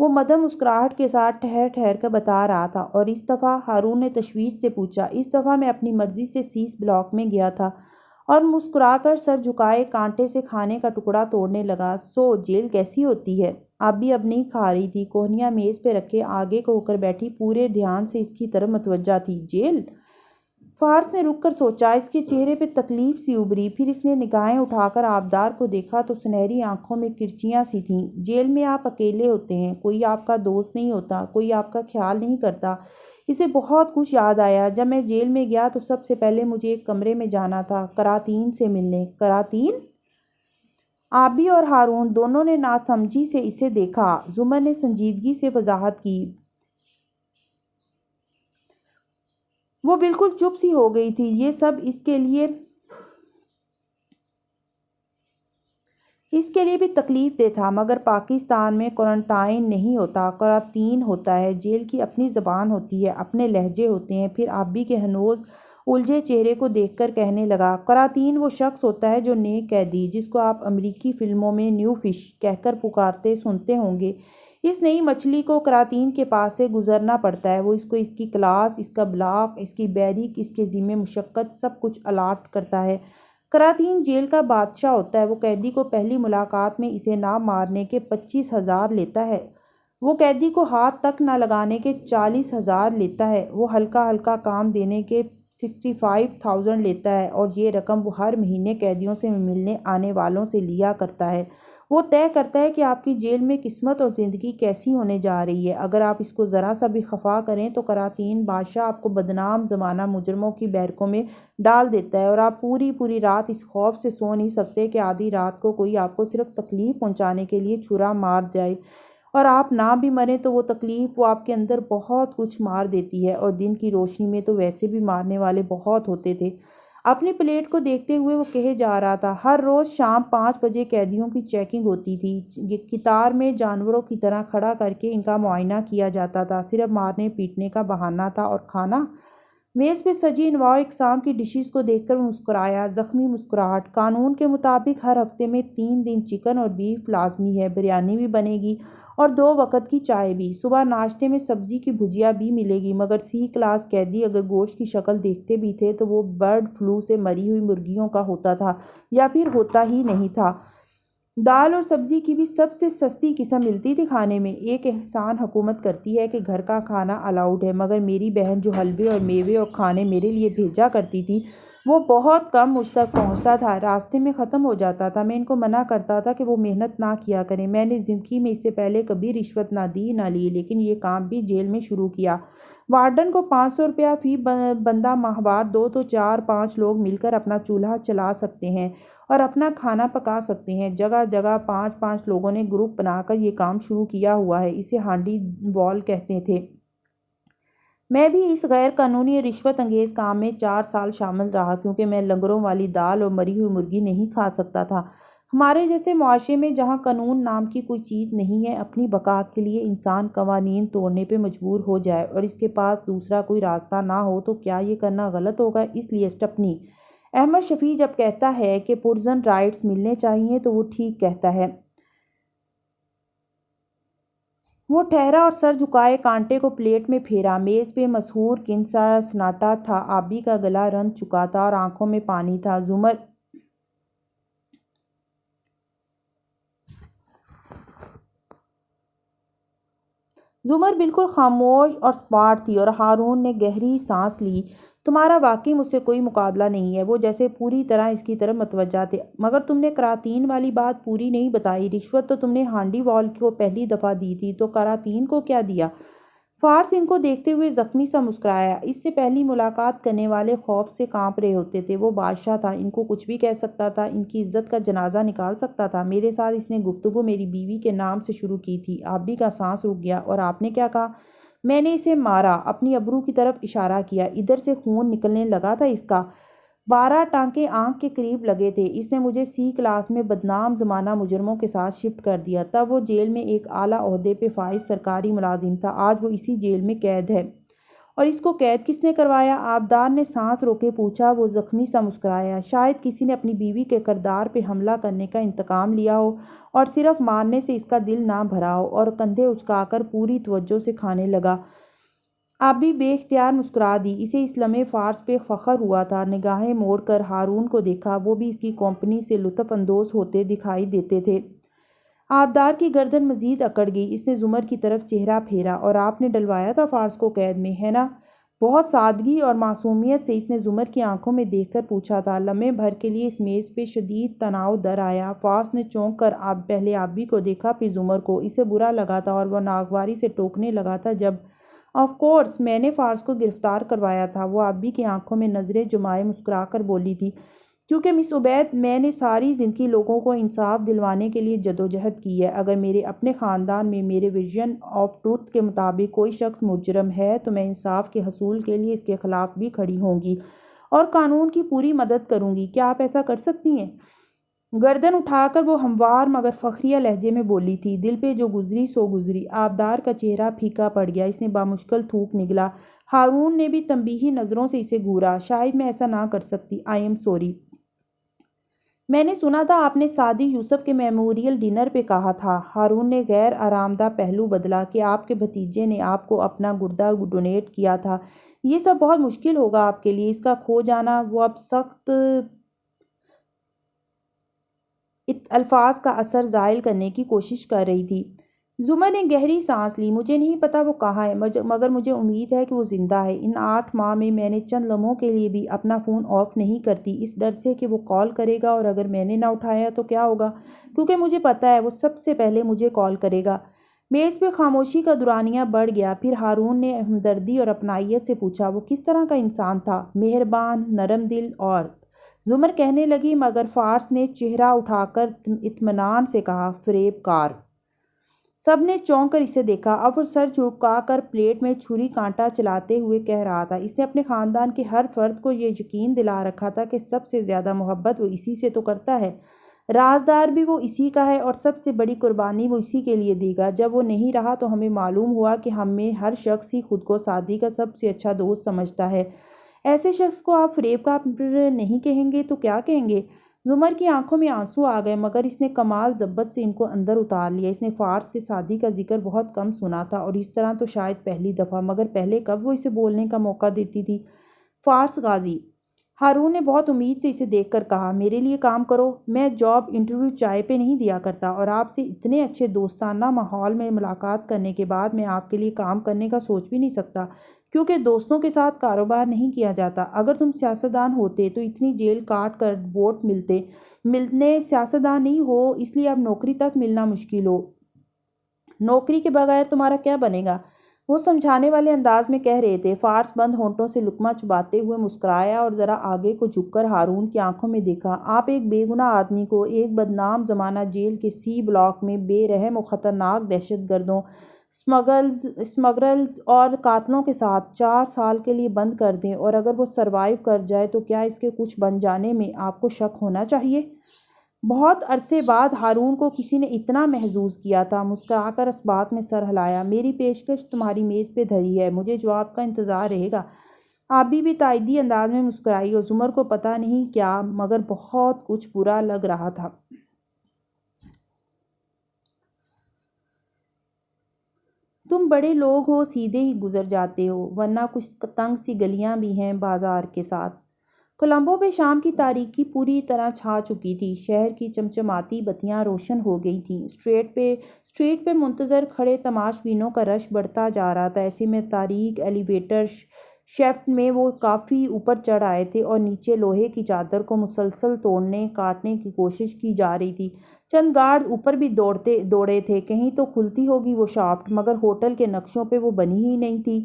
وہ مدھم مسکراہٹ کے ساتھ ٹھہر ٹھہر کر بتا رہا تھا۔ اور اس دفعہ؟ ہارون نے تشویش سے پوچھا۔ اس دفعہ میں اپنی مرضی سے C بلاک میں گیا تھا اور مسکرا کر سر جھکائے کانٹے سے کھانے کا ٹکڑا توڑنے لگا۔ سو جیل کیسی ہوتی ہے؟ آبی اب نہیں کھا رہی تھی، کوہنیاں میز پہ رکھے آگے کو ہو کر بیٹھی پورے دھیان سے اس کی طرف متوجہ تھی۔ جیل؟ فارس نے رک کر سوچا، اس کے چہرے پہ تکلیف سی ابھری، پھر اس نے نگاہیں اٹھا کر آبدار کو دیکھا تو سنہری آنکھوں میں کرچیاں سی تھیں۔ جیل میں آپ اکیلے ہوتے ہیں، کوئی آپ کا دوست نہیں ہوتا، کوئی آپ کا خیال نہیں کرتا۔ اسے بہت کچھ یاد آیا۔ جب میں جیل میں گیا تو سب سے پہلے مجھے ایک کمرے میں جانا تھا، قراطین سے ملنے۔ قراطین؟ آبی اور ہارون دونوں نے ناسمجھی سے اسے دیکھا۔ زمر نے سنجیدگی سے وضاحت کی۔ وہ بالکل چپ سی ہو گئی تھی۔ یہ سب اس کے لیے بھی تکلیف دہ تھا، مگر پاکستان میں کوارنٹائن نہیں ہوتا، قراتین ہوتا ہے۔ جیل کی اپنی زبان ہوتی ہے، اپنے لہجے ہوتے ہیں۔ پھر آبی کے ہنوز الجھے چہرے کو دیکھ کر کہنے لگا، قراتین وہ شخص ہوتا ہے جو نیک قیدی، جس کو آپ امریکی فلموں میں نیو فش کہہ کر پکارتے سنتے ہوں گے، اس نئی مچھلی کو قراتین کے پاس سے گزرنا پڑتا ہے۔ وہ اس کو اس کی کلاس، اس کا بلاک، اس کی بیرک، اس کے ذمہ مشقت سب کچھ الاٹ کرتا ہے۔ قراتین جیل کا بادشاہ ہوتا ہے۔ وہ قیدی کو پہلی ملاقات میں اسے نہ مارنے کے 25,000 لیتا ہے، وہ قیدی کو ہاتھ تک نہ لگانے کے 40,000 لیتا ہے، وہ ہلکا ہلکا کام دینے کے 65,000 لیتا ہے، اور یہ رقم وہ ہر مہینے قیدیوں سے ملنے آنے والوں سے لیا کرتا ہے۔ وہ طے کرتا ہے کہ آپ کی جیل میں قسمت اور زندگی کیسی ہونے جا رہی ہے۔ اگر آپ اس کو ذرا سا بھی خفا کریں تو قراتین بادشاہ آپ کو بدنام زمانہ مجرموں کی بیرکوں میں ڈال دیتا ہے، اور آپ پوری پوری رات اس خوف سے سو نہیں سکتے کہ آدھی رات کو کوئی آپ کو صرف تکلیف پہنچانے کے لیے چھرا مار جائے، اور آپ نہ بھی مریں تو وہ تکلیف وہ آپ کے اندر بہت کچھ مار دیتی ہے، اور دن کی روشنی میں تو ویسے بھی مارنے والے بہت ہوتے تھے۔ اپنی پلیٹ کو دیکھتے ہوئے وہ کہے جا رہا تھا، ہر روز شام 5 بجے قیدیوں کی چیکنگ ہوتی تھی، قطار میں جانوروں کی طرح کھڑا کر کے ان کا معائنہ کیا جاتا تھا، صرف مارنے پیٹنے کا بہانہ تھا۔ اور کھانا؟ میز پہ سجی انواع و اقسام کی ڈشز کو دیکھ کر وہ مسکرایا، زخمی مسکراہٹ۔ قانون کے مطابق ہر ہفتے میں 3 دن چکن اور بیف لازمی ہے، بریانی بھی بنے گی اور 2 وقت کی چائے بھی۔ صبح ناشتے میں سبزی کی بھجیا بھی ملے گی، مگر سی کلاس قیدی اگر گوشت کی شکل دیکھتے بھی تھے تو وہ برڈ فلو سے مری ہوئی مرغیوں کا ہوتا تھا، یا پھر ہوتا ہی نہیں تھا۔ دال اور سبزی کی بھی سب سے سستی قسم ملتی تھی کھانے میں۔ ایک احسان حکومت کرتی ہے کہ گھر کا کھانا الاؤڈ ہے، مگر میری بہن جو حلوے اور میوے اور کھانے میرے لیے بھیجا کرتی تھی وہ بہت کم مجھ تک پہنچتا تھا، راستے میں ختم ہو جاتا تھا۔ میں ان کو منع کرتا تھا کہ وہ محنت نہ کیا کریں۔ میں نے زندگی میں اس سے پہلے کبھی رشوت نہ دی نہ لی، لیکن یہ کام بھی جیل میں شروع کیا۔ وارڈن کو 500 روپیہ فی بندہ ماہوار دو تو 4-5 لوگ مل کر اپنا چولہا چلا سکتے ہیں اور اپنا کھانا پکا سکتے ہیں۔ جگہ جگہ 5-5 لوگوں نے گروپ بنا کر یہ کام شروع کیا ہوا ہے، اسے ہانڈی وال کہتے تھے۔ میں بھی اس غیر قانونی رشوت انگیز کام میں 4 سال شامل رہا، کیونکہ میں لنگروں والی دال اور مری ہوئی مرغی نہیں کھا سکتا تھا۔ ہمارے جیسے معاشرے میں جہاں قانون نام کی کوئی چیز نہیں ہے، اپنی بقا کے لیے انسان قوانین توڑنے پہ مجبور ہو جائے اور اس کے پاس دوسرا کوئی راستہ نہ ہو تو کیا یہ کرنا غلط ہوگا؟ اس لیے اسٹپنی احمد شفیع جب کہتا ہے کہ پرزن رائٹس ملنے چاہیے تو وہ ٹھیک کہتا ہے۔ وہ ٹھہرا اور سر جھکائے کانٹے کو پلیٹ میں پھیرا۔ میز پہ مسحور کن سا سناٹا تھا، آبی کا گلا رند چکا تھا اور آنکھوں میں پانی تھا۔ زمر بالکل خاموش اور سپاٹ تھی، اور ہارون نے گہری سانس لی۔ تمہارا واقعی مجھ سے کوئی مقابلہ نہیں ہے۔ وہ جیسے پوری طرح اس کی طرف متوجہ تھے۔ مگر تم نے قراتین والی بات پوری نہیں بتائی۔ رشوت تو تم نے ہانڈی وال کو پہلی دفعہ دی تھی، تو قراتین کو کیا دیا؟ فارس ان کو دیکھتے ہوئے زخمی سا مسکرایا۔ اس سے پہلی ملاقات کرنے والے خوف سے کانپ رہے ہوتے تھے۔ وہ بادشاہ تھا، ان کو کچھ بھی کہہ سکتا تھا، ان کی عزت کا جنازہ نکال سکتا تھا۔ میرے ساتھ اس نے گفتگو میری بیوی کے نام سے شروع کی تھی۔ آبی کا سانس رک گیا۔ اور آپ نے کیا کہا؟ میں نے اسے مارا، اپنی ابرو کی طرف اشارہ کیا۔ ادھر سے خون نکلنے لگا تھا اس کا۔ 12 ٹانکے آنکھ کے قریب لگے تھے۔ اس نے مجھے سی کلاس میں بدنام زمانہ مجرموں کے ساتھ شفٹ کر دیا۔ تب وہ جیل میں ایک اعلیٰ عہدے پہ فائز سرکاری ملازم تھا، آج وہ اسی جیل میں قید ہے۔ اور اس کو قید کس نے کروایا؟ آبدار نے سانس روکے پوچھا۔ وہ زخمی سا مسکرایا۔ شاید کسی نے اپنی بیوی کے کردار پہ حملہ کرنے کا انتقام لیا ہو اور صرف مارنے سے اس کا دل نہ بھرا ہو، اور کندھے اچکا کر پوری توجہ سے کھانے لگا۔ آبی بے اختیار مسکرا دی۔ اسے اس لمحے فارس پہ فخر ہوا تھا۔ نگاہیں موڑ کر ہارون کو دیکھا، وہ بھی اس کی کمپنی سے لطف اندوز ہوتے دکھائی دیتے تھے۔ آبدار کی گردن مزید اکڑ گئی۔ اس نے زمر کی طرف چہرہ پھیرا۔ اور آپ نے ڈلوایا تھا فارس کو قید میں، ہے نا؟ بہت سادگی اور معصومیت سے اس نے زمر کی آنکھوں میں دیکھ کر پوچھا تھا۔ لمحے بھر کے لیے اس میز پہ شدید تناؤ در آیا۔ فارس نے چونک کر پہلے آبی کو دیکھا، پھر زمر کو۔ اسے برا لگا تھا اور وہ ناگواری سے ٹوکنے لگا تھا جب آف کورس میں نے فارس کو گرفتار کروایا تھا، وہ آبی کی آنکھوں میں نظریں جمائے مسکرا کر بولی تھی، کیونکہ مس عبید میں نے ساری زندگی لوگوں کو انصاف دلوانے کے لیے جدوجہد کی ہے۔ اگر میرے اپنے خاندان میں میرے ویژن آف ٹروتھ کے مطابق کوئی شخص مجرم ہے تو میں انصاف کے حصول کے لیے اس کے خلاف بھی کھڑی ہوں گی اور قانون کی پوری مدد کروں گی۔ کیا آپ ایسا کر سکتی ہیں؟ گردن اٹھا کر وہ ہموار مگر فخریہ لہجے میں بولی تھی، دل پہ جو گزری سو گزری۔ آبدار کا چہرہ پھیکا پڑ گیا۔ اس نے بامشکل تھوک نگلا۔ ہارون نے بھی تنبیہی نظروں سے اسے گھورا۔ شاید میں ایسا نہ کر سکتی، آئی ایم سوری۔ میں نے سنا تھا آپ نے سعدی یوسف کے میموریل ڈنر پہ کہا تھا۔ ہارون نے غیر آرام دہ پہلو بدلا کہ آپ کے بھتیجے نے آپ کو اپنا گردہ ڈونیٹ کیا تھا۔ یہ سب بہت مشکل ہوگا آپ کے لیے، اس کا کھو جانا۔ وہ اب سخت الفاظ کا اثر زائل کرنے کی کوشش کر رہی تھی۔ زمر نے گہری سانس لی۔ مجھے نہیں پتا وہ کہاں ہے، مگر مجھے امید ہے کہ وہ زندہ ہے۔ ان 8 ماہ میں میں نے چند لمحوں کے لیے بھی اپنا فون آف نہیں کرتی، اس ڈر سے کہ وہ کال کرے گا اور اگر میں نے نہ اٹھایا تو کیا ہوگا، کیونکہ مجھے پتا ہے وہ سب سے پہلے مجھے کال کرے گا۔ میز پہ خاموشی کا دورانیہ بڑھ گیا۔ پھر ہارون نے ہمدردی اور اپنائیت سے پوچھا، وہ کس طرح کا انسان تھا؟ مہربان، نرم دل اور زمر کہنے لگی، مگر فارس نے چہرہ اٹھا کر اطمینان سے کہا، فریب کار۔ سب نے چونک کر اسے دیکھا۔ اب وہ سر جھکا کر پلیٹ میں چھری کانٹا چلاتے ہوئے کہہ رہا تھا، اس نے اپنے خاندان کے ہر فرد کو یہ یقین دلا رکھا تھا کہ سب سے زیادہ محبت وہ اسی سے تو کرتا ہے، رازدار بھی وہ اسی کا ہے اور سب سے بڑی قربانی وہ اسی کے لیے دے گا۔ جب وہ نہیں رہا تو ہمیں معلوم ہوا کہ ہم میں ہر شخص ہی خود کو سعدی کا سب سے اچھا دوست سمجھتا ہے۔ ایسے شخص کو آپ فریب کار نہیں کہیں گے تو کیا کہیں گے؟ زمر کی آنکھوں میں آنسو آ گئے، مگر اس نے کمال ضبط سے ان کو اندر اتار لیا۔ اس نے فارس سے سعدی کا ذکر بہت کم سنا تھا اور اس طرح تو شاید پہلی دفعہ، مگر پہلے کب وہ اسے بولنے کا موقع دیتی تھی؟ فارس غازی۔ ہارون نے بہت امید سے اسے دیکھ کر کہا، میرے لیے کام کرو۔ میں جاب انٹرویو چائے پہ نہیں دیا کرتا اور آپ سے اتنے اچھے دوستانہ ماحول میں ملاقات کرنے کے بعد میں آپ کے لیے کام کرنے کا سوچ بھی نہیں سکتا، کیونکہ دوستوں کے ساتھ کاروبار نہیں کیا جاتا۔ اگر تم سیاستدان ہوتے تو اتنی جیل کاٹ کر ووٹ ملنے سیاستدان نہیں ہو، اس لیے اب نوکری تک ملنا مشکل ہو۔ نوکری کے بغیر تمہارا کیا بنے گا؟ وہ سمجھانے والے انداز میں کہہ رہے تھے۔ فارس بند ہونٹوں سے لقمہ چباتے ہوئے مسکرایا اور ذرا آگے کو جھک کر ہارون کی آنکھوں میں دیکھا۔ آپ ایک بے گناہ آدمی کو ایک بدنام زمانہ جیل کے سی بلاک میں بے رحم و خطرناک دہشت گردوں، اسمگلرز اور قاتلوں کے ساتھ 4 سال کے لیے بند کر دیں اور اگر وہ سروائیو کر جائے تو کیا اس کے کچھ بن جانے میں آپ کو شک ہونا چاہیے؟ بہت عرصے بعد ہارون کو کسی نے اتنا محظوظ کیا تھا۔ مسکرا کر اس بات میں سر ہلایا۔ میری پیشکش تمہاری میز پہ دھری ہے، مجھے جواب کا انتظار رہے گا۔ آبی بھی تائیدی انداز میں مسکرائی اور زمر کو پتہ نہیں کیا مگر بہت کچھ برا لگ رہا تھا۔ تم بڑے لوگ ہو، سیدھے ہی گزر جاتے ہو، ورنہ کچھ تنگ سی گلیاں بھی ہیں بازار کے ساتھ۔ کولمبو پہ شام کی تاریکی پوری طرح چھا چکی تھی۔ شہر کی چمچماتی بتیاں روشن ہو گئی تھیں۔ اسٹریٹ پہ منتظر کھڑے تماش بینوں کا رش بڑھتا جا رہا تھا۔ ایسے میں تاریک ایلیویٹر شیفٹ میں وہ کافی اوپر چڑھ آئے تھے اور نیچے لوہے کی چادر کو مسلسل توڑنے کاٹنے کی کوشش کی جا رہی تھی۔ چند گارڈ اوپر بھی دوڑے تھے، کہیں تو کھلتی ہوگی وہ شافٹ، مگر ہوٹل کے نقشوں پہ وہ بنی ہی نہیں تھی۔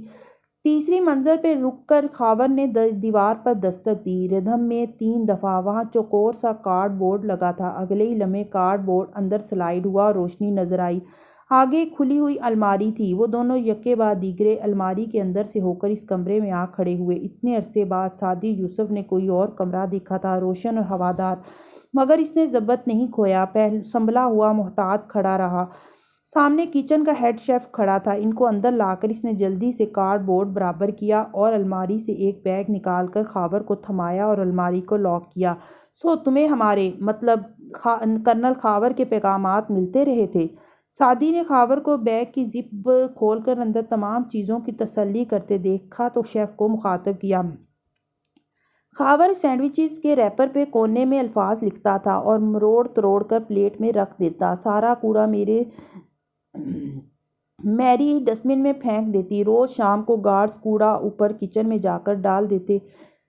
تیسری منزل پہ رک کر خاور نے دیوار پر دستک دی، ردھم میں 3 دفعہ۔ وہاں چوکور سا کارڈ بورڈ لگا تھا۔ اگلے ہی لمحے کارڈ بورڈ اندر سلائیڈ ہوا اور روشنی نظر آئی۔ آگے ایک کھلی ہوئی الماری تھی۔ وہ دونوں یکے بعد دیگرے الماری کے اندر سے ہو کر اس کمرے میں آ کھڑے ہوئے۔ اتنے عرصے بعد سعدی یوسف نے کوئی اور کمرہ دیکھا تھا، روشن اور ہوادار، مگر اس نے ضبط نہیں کھویا، سنبھلا ہوا محتاط کھڑا رہا۔ سامنے کچن کا ہیڈ شیف کھڑا تھا۔ ان کو اندر لا کر اس نے جلدی سے کارڈ بورڈ برابر کیا اور الماری سے ایک بیگ نکال کر خاور کو تھمایا اور الماری کو لاک کیا۔ سو تمہیں ہمارے، مطلب کرنل خاور کے پیغامات ملتے رہے تھے؟ سعدی نے خاور کو بیگ کی زپ کھول کر اندر تمام چیزوں کی تسلی کرتے دیکھا تو شیف کو مخاطب کیا۔ خاور سینڈوچز کے ریپر پہ کونے میں الفاظ لکھتا تھا اور مروڑ تروڑ کر پلیٹ میں رکھ دیتا۔ سارا کوڑا میری ڈسٹبن میں پھینک دیتی۔ روز شام کو گارڈز کوڑا اوپر کچن میں جا کر ڈال دیتے۔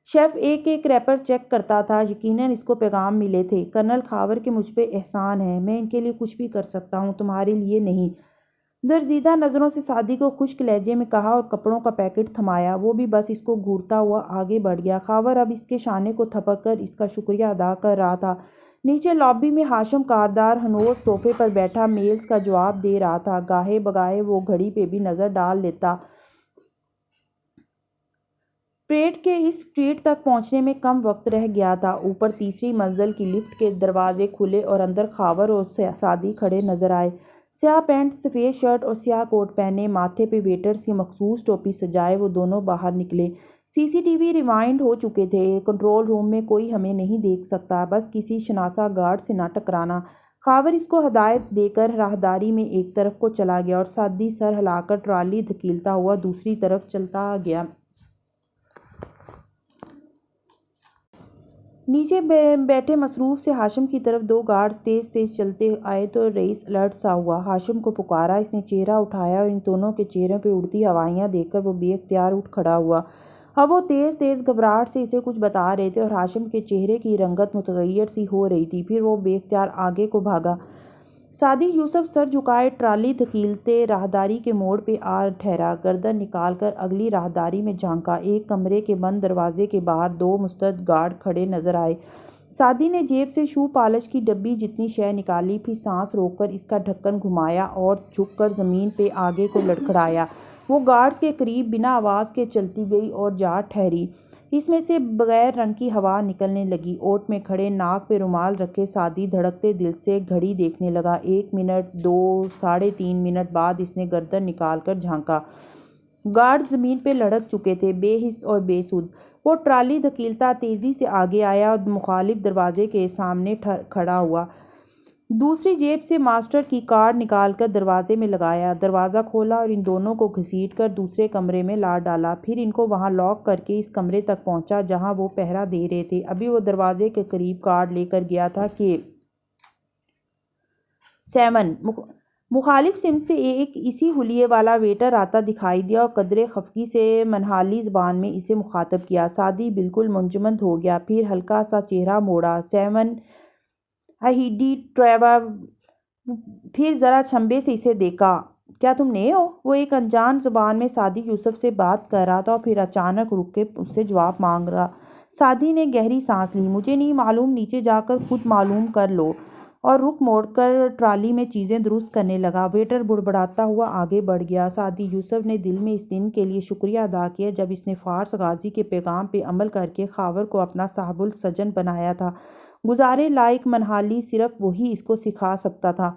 شیف ایک ایک ریپر چیک کرتا تھا۔ یقیناً اس کو پیغام ملے تھے۔ کرنل خاور کے مجھ پہ احسان ہے، میں ان کے لیے کچھ بھی کر سکتا ہوں، تمہارے لیے نہیں۔ درزیدہ نظروں سے سعدی کو خشک لہجے میں کہا اور کپڑوں کا پیکٹ تھمایا۔ وہ بھی بس اس کو گھورتا ہوا آگے بڑھ گیا۔ خاور اب اس کے شانے کو تھپک کر اس کا شکریہ ادا کر رہا تھا۔ نیچے لابی میں ہاشم کاردار ہنوز صوفے پر بیٹھا میلز کا جواب دے رہا تھا۔ گاہے بگاہے وہ گھڑی پہ بھی نظر ڈال لیتا۔ پریڈ کے اس اسٹریٹ تک پہنچنے میں کم وقت رہ گیا تھا۔ اوپر تیسری منزل کی لفٹ کے دروازے کھلے اور اندر خاور اور سعدی کھڑے نظر آئے۔ سیاہ پینٹ، سفید شرٹ اور سیاہ کوٹ پہنے، ماتھے پہ ویٹرز کی مخصوص ٹوپی سجائے وہ دونوں باہر نکلے۔ سی سی ٹی وی ریوائنڈ ہو چکے تھے۔ کنٹرول روم میں کوئی ہمیں نہیں دیکھ سکتا، بس کسی شناسا گارڈ سے نہ ٹکرانا۔ خاور اس کو ہدایت دے کر راہداری میں ایک طرف کو چلا گیا اور سعدی سر ہلا کر ٹرالی دھکیلتا ہوا دوسری طرف چلتا گیا۔ نیچے بیٹھے مصروف سے ہاشم کی طرف دو گارڈز تیز تیز چلتے آئے تو رئیس الرٹ سا ہوا۔ ہاشم کو پکارا۔ اس نے چہرہ اٹھایا اور ان دونوں کے چہروں پہ اڑتی ہوائیاں دیکھ کر وہ بے اختیار اٹھ کھڑا ہوا۔ اب وہ تیز تیز گھبراہٹ سے اسے کچھ بتا رہے تھے اور ہاشم کے چہرے کی رنگت متغیر سی ہو رہی تھی۔ پھر وہ بے اختیار آگے کو بھاگا۔ سعدی یوسف سر جھکائے ٹرالی دھکیلتے راہداری کے موڑ پہ آ ٹھہرا۔ گردن نکال کر اگلی راہداری میں جھانکا۔ ایک کمرے کے بند دروازے کے باہر دو مستعد گارڈ کھڑے نظر آئے۔ سعدی نے جیب سے شو پالش کی ڈبی جتنی شے نکالی، پھر سانس روک کر اس کا ڈھکن گھمایا اور جھک کر زمین پہ آگے کو لڑکھڑایا۔ وہ گارڈز کے قریب بنا آواز کے چلتی گئی اور جا ٹھہری۔ اس میں سے بغیر رنگ کی ہوا نکلنے لگی۔ اوٹ میں کھڑے، ناک پہ رومال رکھے سعدی دھڑکتے دل سے گھڑی دیکھنے لگا۔ 1 منٹ، 2، 3.5 منٹ بعد اس نے گردن نکال کر جھانکا۔ گارڈز زمین پہ لڑک چکے تھے، بے حس اور بے سود۔ وہ ٹرالی دھکیلتا تیزی سے آگے آیا اور مخالف دروازے کے سامنے کھڑا ہوا۔ دوسری جیب سے ماسٹر کی کارڈ نکال کر دروازے میں لگایا۔ دروازہ کھولا اور ان دونوں کو گھسیٹ کر دوسرے کمرے میں لا ڈالا۔ پھر ان کو وہاں لاک کر کے اس کمرے تک پہنچا جہاں وہ پہرا دے رہے تھے۔ ابھی وہ دروازے کے قریب کارڈ لے کر گیا تھا کہ 7 مخالف سمت سے ایک اسی حلیے والا ویٹر آتا دکھائی دیا اور قدرے خفگی سے منحالی زبان میں اسے مخاطب کیا۔ سعدی بالکل منجمد ہو گیا، پھر ہلکا سا چہرہ موڑا۔ 7 اہیڈی ٹریوا، پھر ذرا چھمبے سے اسے دیکھا۔ کیا تم نئے ہو؟ وہ ایک انجان زبان میں سعدی یوسف سے بات کر رہا تھا اور پھر اچانک رک کے اس سے جواب مانگ رہا۔ سعدی نے گہری سانس لی۔ مجھے نہیں معلوم، نیچے جا کر خود معلوم کر لو، اور رخ موڑ کر ٹرالی میں چیزیں درست کرنے لگا۔ ویٹر بڑبڑاتا ہوا آگے بڑھ گیا۔ سعدی یوسف نے دل میں اس دن کے لیے شکریہ ادا کیا جب اس نے فارس غازی کے پیغام پہ عمل کر کے خاور کو اپنا صاحب السجن بنایا تھا۔ گزارے لائق منحالی صرف وہی اس کو سکھا سکتا تھا۔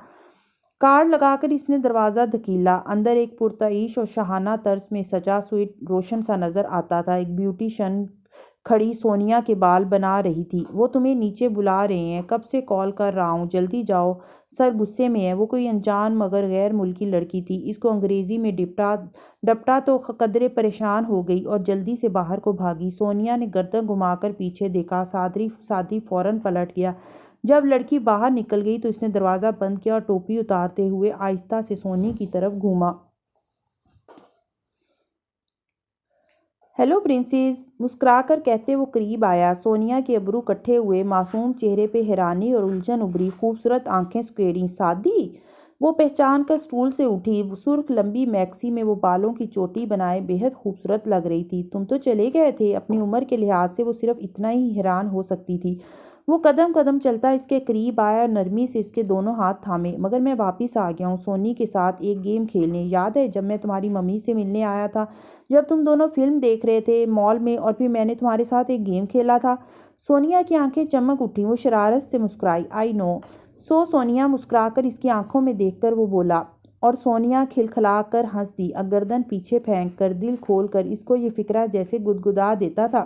کارڈ لگا کر اس نے دروازہ دھکیلا۔ اندر ایک پرتعیش اور شاہانہ طرز میں سجا سوئٹ روشن سا نظر آتا تھا۔ ایک بیوٹیشن کھڑی سونیا کے بال بنا رہی تھی۔ وہ تمہیں نیچے بلا رہے ہیں، کب سے کال کر رہا ہوں، جلدی جاؤ۔ سر غصے میں ہے۔ وہ کوئی انجان مگر غیر ملکی لڑکی تھی۔ اس کو انگریزی میں ڈپٹا تو قدرے پریشان ہو گئی اور جلدی سے باہر کو بھاگی۔ سونیا نے گردن گھما کر پیچھے دیکھا۔ سعدی فوراً پلٹ گیا۔ جب لڑکی باہر نکل گئی تو اس نے دروازہ بند کیا اور ٹوپی اتارتے ہوئے آہستہ سے سونی کی طرف گھوما۔ ہیلو پرنسز، مسکرا کر کہتے وہ قریب آیا۔ سونیا کے ابرو کٹھے ہوئے، معصوم چہرے پہ حیرانی اور الجھن ابھری، خوبصورت آنکھیں سکیڑیں۔ سعدی! وہ پہچان کر سٹول سے اٹھی۔ سرخ لمبی میکسی میں وہ بالوں کی چوٹی بنائے بے حد خوبصورت لگ رہی تھی۔ تم تو چلے گئے تھے؟ اپنی عمر کے لحاظ سے وہ صرف اتنا ہی حیران ہو سکتی تھی۔ وہ قدم قدم چلتا اس کے قریب آیا اور نرمی سے اس کے دونوں ہاتھ تھامے۔ مگر میں واپس آ گیا ہوں سونی کے ساتھ ایک گیم کھیلنے۔ یاد ہے جب میں تمہاری ممی سے ملنے آیا تھا، جب تم دونوں فلم دیکھ رہے تھے مال میں اور پھر میں نے تمہارے ساتھ ایک گیم کھیلا تھا؟ سونیا کی آنکھیں چمک اٹھیں۔ وہ شرارت سے مسکرائی۔ آئی نو۔ سونیا مسکرا کر اس کی آنکھوں میں دیکھ کر وہ بولا، اور سونیا کھلکھلا کر ہنس دی، گردن پیچھے پھینک کر، دل کھول کر۔ اس کو یہ فکرہ جیسے گدگدا دیتا تھا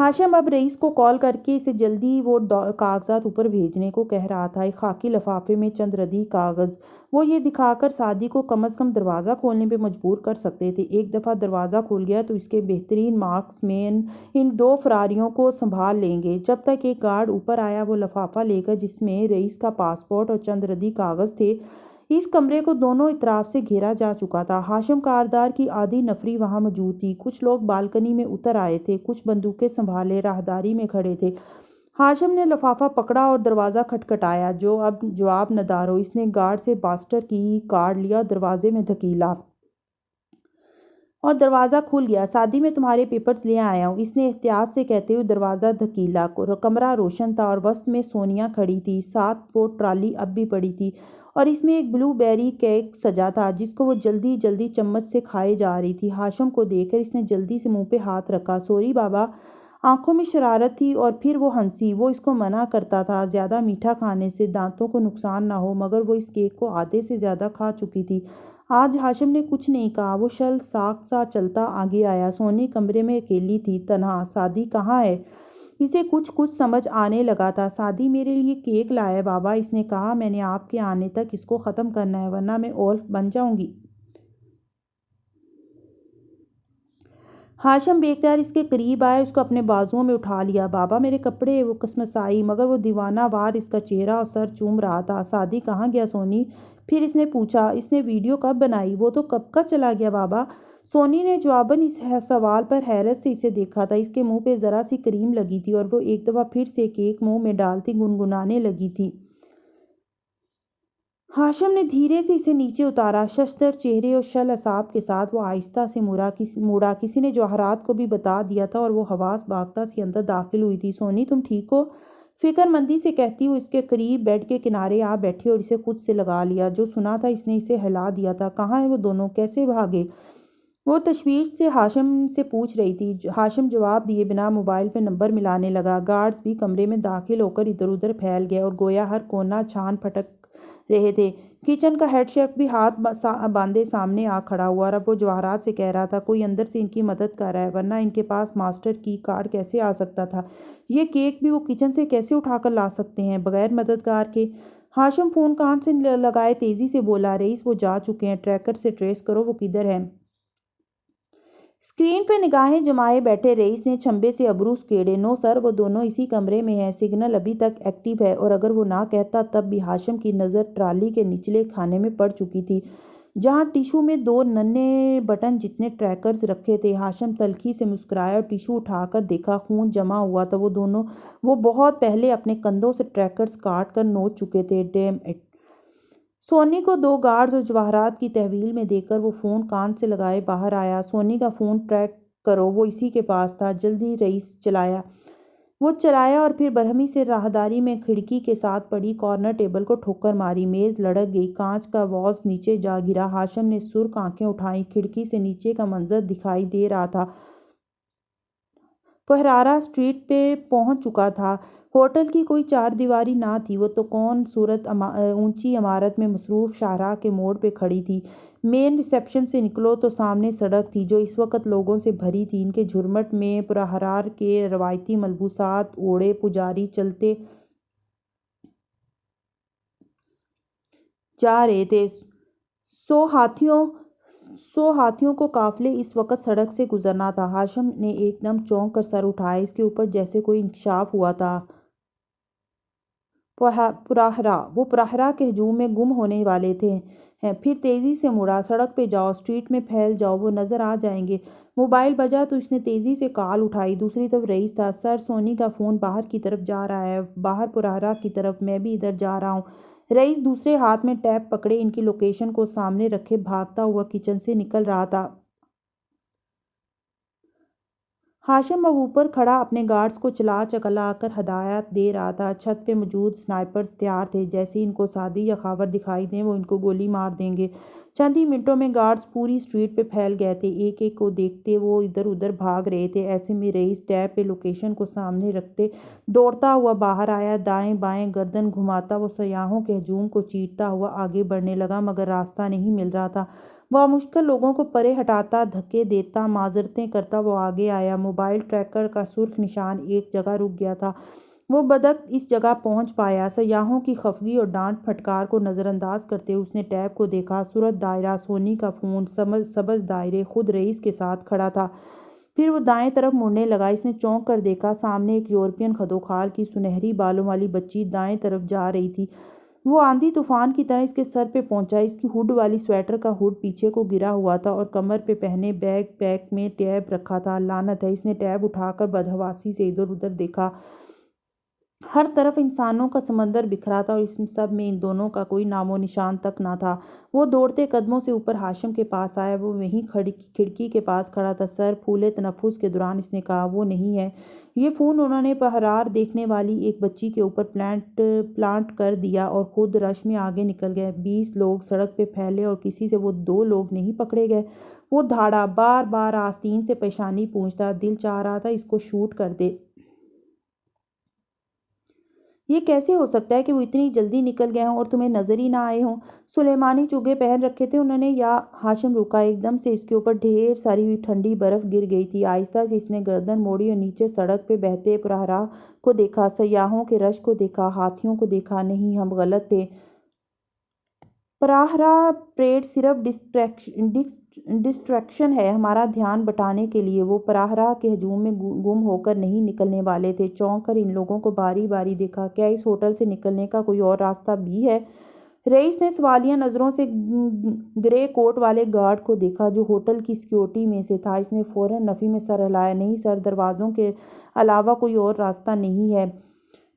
ہاشم اب رئیس کو کال کر کے اسے جلدی وہ کاغذات اوپر بھیجنے کو کہہ رہا تھا۔ ایک خاکی لفافے میں چند ردی کاغذ، وہ یہ دکھا کر سعدی کو کم از کم دروازہ کھولنے پہ مجبور کر سکتے تھے۔ ایک دفعہ دروازہ کھل گیا تو اس کے بہترین مارکس مین ان دو فراریوں کو سنبھال لیں گے۔ جب تک ایک گارڈ اوپر آیا وہ لفافہ لے کر، جس میں رئیس کا پاسپورٹ اور چند ردی کاغذ تھے۔ اس کمرے کو دونوں اطراف سے گھیرا جا چکا تھا۔ ہاشم کاردار کی آدھی نفری وہاں موجود تھی۔ کچھ لوگ بالکنی میں اتر آئے تھے، کچھ بندوقیں سنبھالے راہداری میں کھڑے تھے۔ ہاشم نے لفافہ پکڑا اور دروازہ کھٹکھٹایا۔ جو اب جواب نہ دارو۔ اس نے گارڈ سے باسٹر کی کارڈ لیا، دروازے میں دھکیلا اور دروازہ کھل گیا۔ سعدی میں تمہارے پیپرز لے آیا ہوں، اس نے احتیاط سے کہتے ہوئے دروازہ دھکیلا۔ کمرہ روشن تھا اور وسط میں سونیا کھڑی تھی، ساتھ وہ ٹرالی اب بھی پڑی تھی اور اس میں ایک بلو بیری کیک سجا تھا جس کو وہ جلدی جلدی چمچ سے کھائے جا رہی تھی۔ ہاشم کو دیکھ کر اس نے جلدی سے منہ پہ ہاتھ رکھا۔ سوری بابا۔ آنکھوں میں شرارت تھی اور پھر وہ ہنسی۔ وہ اس کو منع کرتا تھا زیادہ میٹھا کھانے سے، دانتوں کو نقصان نہ ہو، مگر وہ اس کیک کو آدھے سے زیادہ کھا چکی تھی۔ آج ہاشم نے کچھ نہیں کہا۔ وہ شل ساکھ سا چلتا آگے آیا۔ سونی کمرے میں اکیلی تھی، تنہا۔ سعدی کہاں ہے؟ اسے کچھ سمجھ آنے لگا تھا۔ سعدی میرے لیے کیک لایا بابا، اس نے کہا۔ میں نے آپ کے آنے تک اس کو ختم کرنا ہے ورنہ میں اولف بن جاؤں گی۔ ہاشم بے اختیار اس کے قریب آیا، اس کو اپنے بازوؤں میں اٹھا لیا۔ بابا میرے کپڑے، وہ کسمسائی، مگر وہ دیوانہ وار اس کا چہرہ اور سر چوم رہا تھا۔ سعدی کہاں گیا سونی؟ پھر اس نے پوچھا۔ اس نے ویڈیو کب بنائی؟ وہ تو کب کا چلا گیا بابا۔ سونی نے جواباً اس سوال پر حیرت سے اسے دیکھا تھا۔ اس کے منہ پہ ذرا سی کریم لگی تھی اور وہ ایک دفعہ پھر سے کیک منہ میں ڈالتی گنگنانے لگی تھی۔ ہاشم نے دھیرے سے اسے نیچے اتارا۔ ششدر چہرے اور شل اعصاب کے ساتھ وہ آہستہ سے موڑا۔ کسی نے جواہرات کو بھی بتا دیا تھا اور وہ حواس باختہ سی اندر داخل ہوئی تھی۔ سونی تم ٹھیک ہو؟ فکر مندی سے کہتی ہوئی اس کے قریب بیڈ کے کنارے آ بیٹھی اور اسے خود سے لگا لیا۔ جو سنا تھا اس نے اسے ہلا دیا تھا۔ کہاں ہیں وہ دونوں؟ کیسے بھاگے؟ وہ تشویش سے ہاشم سے پوچھ رہی تھی۔ ہاشم جواب دیے بنا موبائل پہ نمبر ملانے لگا۔ گارڈز بھی کمرے میں داخل ہو کر ادھر ادھر پھیل گئے اور گویا ہر کونا چھان پھٹک رہے تھے۔ کچن کا ہیڈ شیف بھی ہاتھ باندھے سامنے آ کھڑا ہوا اور اب وہ جواہرات سے کہہ رہا تھا کوئی اندر سے ان کی مدد کر رہا ہے، ورنہ ان کے پاس ماسٹر کی کارڈ کیسے آ سکتا تھا؟ یہ کیک بھی وہ کچن سے کیسے اٹھا کر لا سکتے ہیں بغیر مددگار کے؟ ہاشم فون کان سے لگائے تیزی سے بولا۔ رئیس وہ جا چکے ہیں، ٹریکر سے ٹریس کرو وہ کدھر ہے۔ اسکرین پہ نگاہیں جمائے بیٹھے رئیس نے چھمبے سے ابرو سکیڑے۔ نو سر، وہ دونوں اسی کمرے میں ہیں، سگنل ابھی تک ایکٹیو ہے۔ اور اگر وہ نہ کہتا تب بھی ہاشم کی نظر ٹرالی کے نچلے خانے میں پڑ چکی تھی جہاں ٹیشو میں دو ننھے بٹن جتنے ٹریکرز رکھے تھے۔ ہاشم تلخی سے مسکرایا اور ٹیشو اٹھا کر دیکھا، خون جمع ہوا تھا۔ وہ بہت پہلے اپنے کندھوں سے ٹریکرز کاٹ کر نوچ چکے تھے۔ Dam it! سونی کو دو گارڈز اور جواہرات کی تحویل میں دے کر وہ فون کان سے لگائے باہر آیا۔ سونی کا فون ٹریک کرو، وہ اسی کے پاس تھا۔ جلدی رئیس چلایا۔ وہ چلایا اور پھر برہمی سے راہداری میں کھڑکی کے ساتھ پڑی کارنر ٹیبل کو ٹھوکر ماری۔ میز لڑک گئی، کانچ کا واز نیچے جا گرا۔ ہاشم نے سرخ آنکھیں اٹھائیں۔ کھڑکی سے نیچے کا منظر دکھائی دے رہا تھا۔ پہرارا اسٹریٹ پہ پہنچ چکا تھا۔ ہوٹل کی کوئی چار دیواری نہ تھی، وہ تو کون صورت اونچی عمارت میں مصروف شاہراہ کے موڑ پہ کھڑی تھی۔ مین ریسیپشن سے نکلو تو سامنے سڑک تھی جو اس وقت لوگوں سے بھری تھی۔ ان کے جھرمٹ میں پرہار کے روایتی ملبوسات اوڑھے پجاری چلتے جا رہے تھے۔ سو ہاتھیوں کو قافلے اس وقت سڑک سے گزرنا تھا۔ ہاشم نے ایک دم چونک کر سر اٹھایا۔ اس کے اوپر جیسے کوئی انکشاف ہوا تھا۔ وہ پرہرا کے ہجوم میں گم ہونے والے تھے۔ پھر تیزی سے مڑا۔ سڑک پہ جاؤ، اسٹریٹ میں پھیل جاؤ، وہ نظر آ جائیں گے۔ موبائل بجا تو اس نے تیزی سے کال اٹھائی۔ دوسری طرف رئیس تھا۔ سر، سونی کا فون باہر کی طرف جا رہا ہے، باہر پرہرا کی طرف، میں بھی ادھر جا رہا ہوں۔ رئیس دوسرے ہاتھ میں ٹیپ پکڑے ان کی لوکیشن کو سامنے رکھے بھاگتا ہوا کچن سے نکل رہا تھا۔ ہاشم اب اوپر کھڑا اپنے گارڈز کو چلا چکلا کر ہدایات دے رہا تھا۔ چھت پہ موجود سنائپرز تیار تھے، جیسے ہی ان کو سعدی یا خاور دکھائی دیں وہ ان کو گولی مار دیں گے۔ چند ہی منٹوں میں گارڈز پوری اسٹریٹ پہ پھیل گئے تھے، ایک ایک کو دیکھتے وہ ادھر ادھر بھاگ رہے تھے۔ ایسے میں رئیس ٹیب پہ لوکیشن کو سامنے رکھتے دوڑتا ہوا باہر آیا، دائیں بائیں گردن گھماتا وہ سیاحوں کے ہجوم کو چیرتا ہوا آگے بڑھنے لگا، مگر راستہ نہیں مل رہا تھا۔ بامشکل لوگوں کو پرے ہٹاتا، دھکے دیتا، معذرتیں کرتا وہ آگے آیا۔ موبائل ٹریکر کا سرخ نشان ایک جگہ رک گیا تھا۔ وہ بدک اس جگہ پہنچ پایا۔ سیاحوں کی خفگی اور ڈانٹ پھٹکار کو نظر انداز کرتے اس نے ٹیب کو دیکھا۔ صورت دائرہ، سونی کا فون، سبز دائرے، خود رئیس کے ساتھ کھڑا تھا۔ پھر وہ دائیں طرف مڑنے لگا۔ اس نے چونک کر دیکھا، سامنے ایک یورپین خدوخال کی سنہری بالوں والی بچی دائیں طرف جا رہی تھی۔ وہ آندھی طوفان کی طرح اس کے سر پہ پہنچا۔ اس کی ہوڈ والی سویٹر کا ہوڈ پیچھے کو گرا ہوا تھا اور کمر پہ پہنے بیک پیک میں ٹیب رکھا تھا۔ لعنت ہے! اس نے ٹیب اٹھا کر بدحواسی سے ادھر ادھر دیکھا۔ ہر طرف انسانوں کا سمندر بکھرا تھا اور اس سب میں ان دونوں کا کوئی نام و نشان تک نہ تھا۔ وہ دوڑتے قدموں سے اوپر ہاشم کے پاس آیا۔ وہ وہیں کھڑکی کے پاس کھڑا تھا۔ سر پھولے تنفس کے دوران اس نے کہا، وہ نہیں ہے۔ یہ فون انہوں نے پہرار دیکھنے والی ایک بچی کے اوپر پلانٹ کر دیا اور خود رش میں آگے نکل گئے۔ 20 لوگ سڑک پہ پھیلے اور کسی سے وہ 2 لوگ نہیں پکڑے گئے۔ وہ دھاڑا، بار بار آستین سے پیشانی پونچھتا، دل چاہ رہا تھا اس کو شوٹ کر دے۔ یہ کیسے ہو سکتا ہے کہ وہ اتنی جلدی نکل گئے ہوں اور تمہیں نظر ہی نہ آئے ہوں؟ سلیمانی چوگے پہن رکھے تھے انہوں نے یا؟ ہاشم رکا۔ ایک دم سے اس کے اوپر ڈھیر ساری ہوئی ٹھنڈی برف گر گئی تھی۔ آہستہ سے اس نے گردن موڑی اور نیچے سڑک پہ بہتے پراہراہ کو دیکھا، سیاحوں کے رش کو دیکھا، ہاتھیوں کو دیکھا۔ نہیں، ہم غلط تھے۔ پراہراہ پریڈ صرف ڈسٹریکشن ہے، ہمارا دھیان بٹانے کے لیے۔ وہ پراہراہ کے ہجوم میں گم ہو کر نہیں نکلنے والے تھے۔ چونک کر ان لوگوں کو باری باری دیکھا۔ کیا اس ہوٹل سے نکلنے کا کوئی اور راستہ بھی ہے؟ رئیس نے سوالیہ نظروں سے گرے کوٹ والے گارڈ کو دیکھا جو ہوٹل کی سیکیورٹی میں سے تھا۔ اس نے فوراً نفی میں سر ہلایا۔ نہیں سر، دروازوں کے علاوہ کوئی اور راستہ نہیں ہے۔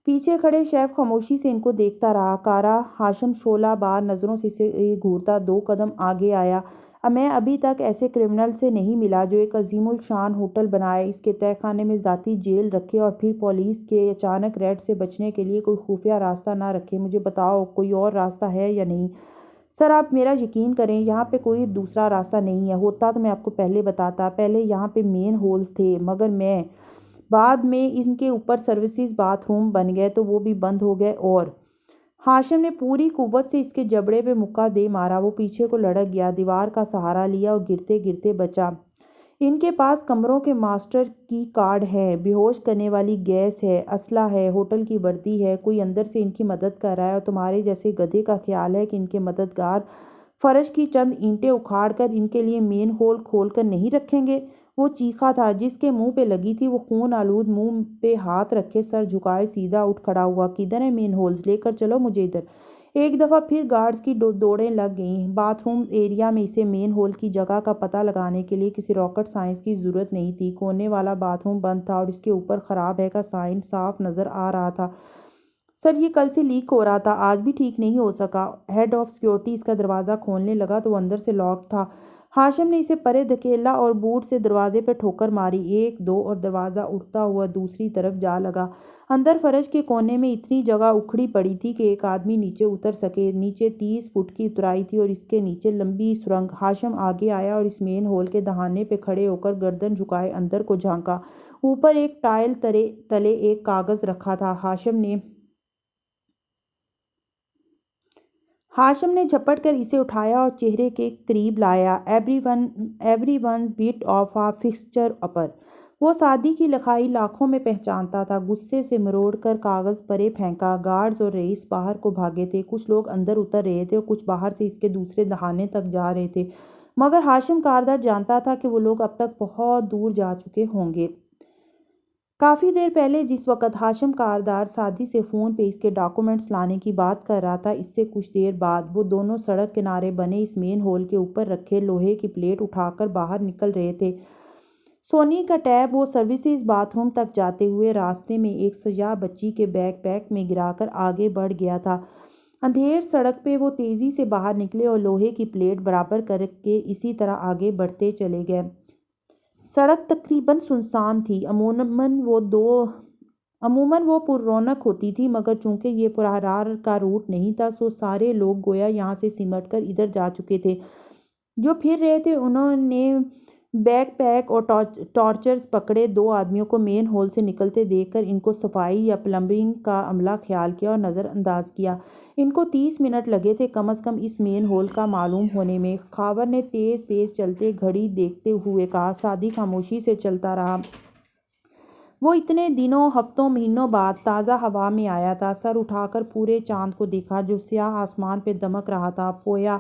پیچھے کھڑے شیف خاموشی سے ان کو دیکھتا رہا۔ کارا ہاشم شعلہ بار نظروں سے اسے گھورتا 2 قدم آگے آیا۔ میں ابھی تک ایسے کرمنل سے نہیں ملا جو ایک عظیم الشان ہوٹل بنائے، اس کے تہہ خانے میں ذاتی جیل رکھے اور پھر پولیس کے اچانک ریڈ سے بچنے کے لیے کوئی خفیہ راستہ نہ رکھے۔ مجھے بتاؤ، کوئی اور راستہ ہے یا نہیں؟ سر آپ میرا یقین کریں، یہاں پہ کوئی دوسرا راستہ نہیں ہے۔ ہوتا تو میں آپ کو پہلے بتاتا۔ پہلے یہاں پہ مین ہولز تھے، مگر بعد میں ان کے اوپر سروسز باتھ روم بن گئے تو وہ بھی بند ہو گئے۔ اور ہاشم نے پوری قوت سے اس کے جبڑے پہ مکہ دے مارا۔ وہ پیچھے کو لڑک گیا، دیوار کا سہارا لیا اور گرتے گرتے بچا۔ ان کے پاس کمروں کے ماسٹر کی کارڈ ہے، بے ہوش کرنے والی گیس ہے، اسلحہ ہے، ہوٹل کی وردی ہے، کوئی اندر سے ان کی مدد کر رہا ہے اور تمہارے جیسے گدھے کا خیال ہے کہ ان کے مددگار فرش کی چند اینٹیں اکھاڑ کر ان کے لیے مین ہول کھول کر نہیں رکھیں گے؟ وہ چیخا تھا، جس کے منہ پہ لگی تھی۔ وہ خون آلود منہ پہ ہاتھ رکھے سر جھکائے سیدھا اٹھ کھڑا ہوا۔ کدھر ہے مین ہولز؟ لے کر چلو مجھے ادھر۔ ایک دفعہ پھر گارڈز کی دوڑیں لگ گئیں۔ باتھ روم ایریا میں اسے مین ہول کی جگہ کا پتہ لگانے کے لیے کسی راکٹ سائنس کی ضرورت نہیں تھی۔ کونے والا باتھ روم بند تھا اور اس کے اوپر خراب ہے کا سائن صاف نظر آ رہا تھا۔ سر یہ کل سے لیک ہو رہا تھا، آج بھی ٹھیک نہیں ہو سکا۔ ہیڈ آف سیکیورٹی اس کا دروازہ کھولنے لگا تو وہ اندر سے لاک تھا۔ ہاشم نے اسے پرے دھکیلا اور بوٹ سے دروازے پہ ٹھوکر ماری۔ 1 2 اور دروازہ اٹھتا ہوا دوسری طرف جا لگا۔ اندر فرش کے کونے میں اتنی جگہ اکھڑی پڑی تھی کہ ایک آدمی نیچے اتر سکے۔ نیچے 30 فٹ کی اترائی تھی اور اس کے نیچے لمبی سرنگ۔ ہاشم آگے آیا اور اس مین ہول کے دہانے پہ کھڑے ہو کر گردن جھکائے اندر کو جھانکا۔ اوپر ایک ٹائل تلے ایک کاغذ رکھا تھا۔ ہاشم نے جھپٹ کر اسے اٹھایا اور چہرے کے قریب لایا۔ Everyone's bit of a fixer upper. وہ سادی کی لکھائی لاکھوں میں پہچانتا تھا۔ غصے سے مروڑ کر کاغذ پرے پھینکا۔ گارڈز اور رئیس باہر کو بھاگے تھے۔ کچھ لوگ اندر اتر رہے تھے اور کچھ باہر سے اس کے دوسرے دہانے تک جا رہے تھے، مگر ہاشم کاردار جانتا تھا کہ وہ لوگ اب تک بہت دور جا چکے ہوں گے۔ کافی دیر پہلے جس وقت ہاشم کاردار سادی سے فون پہ اس کے ڈاکومنٹس لانے کی بات کر رہا تھا، اس سے کچھ دیر بعد وہ دونوں سڑک کنارے بنے اس مین ہول کے اوپر رکھے لوہے کی پلیٹ اٹھا کر باہر نکل رہے تھے۔ سونی کا ٹیب وہ سروسز باتھ روم تک جاتے ہوئے راستے میں ایک سیاہ بچی کے بیک پیک میں گرا کر آگے بڑھ گیا تھا۔ اندھیر سڑک پہ وہ تیزی سے باہر نکلے اور لوہے کی پلیٹ برابر کر کے اسی طرح آگے بڑھتے چلے گئے۔ سڑک تقریباً سنسان تھی۔ عموماً وہ پر رونق ہوتی تھی، مگر چونکہ یہ پراہرار کا روٹ نہیں تھا سو سارے لوگ گویا یہاں سے سمٹ کر ادھر جا چکے تھے۔ جو پھر رہے تھے انہوں نے بیک پیک اور ٹارچرز پکڑے۔ 2 آدمیوں کو مین ہول سے نکلتے دیکھ کر ان کو صفائی یا پلمبنگ کا عملہ خیال کیا اور نظر انداز کیا۔ ان کو 30 منٹ لگے تھے کم از کم اس مین ہول کا معلوم ہونے میں۔ خاور نے تیز تیز چلتے گھڑی دیکھتے ہوئے کہا۔ سعدی خاموشی سے چلتا رہا۔ وہ اتنے دنوں، ہفتوں، مہینوں بعد تازہ ہوا میں آیا تھا۔ سر اٹھا کر پورے چاند کو دیکھا جو سیاہ آسمان پہ دمک رہا تھا۔ پویا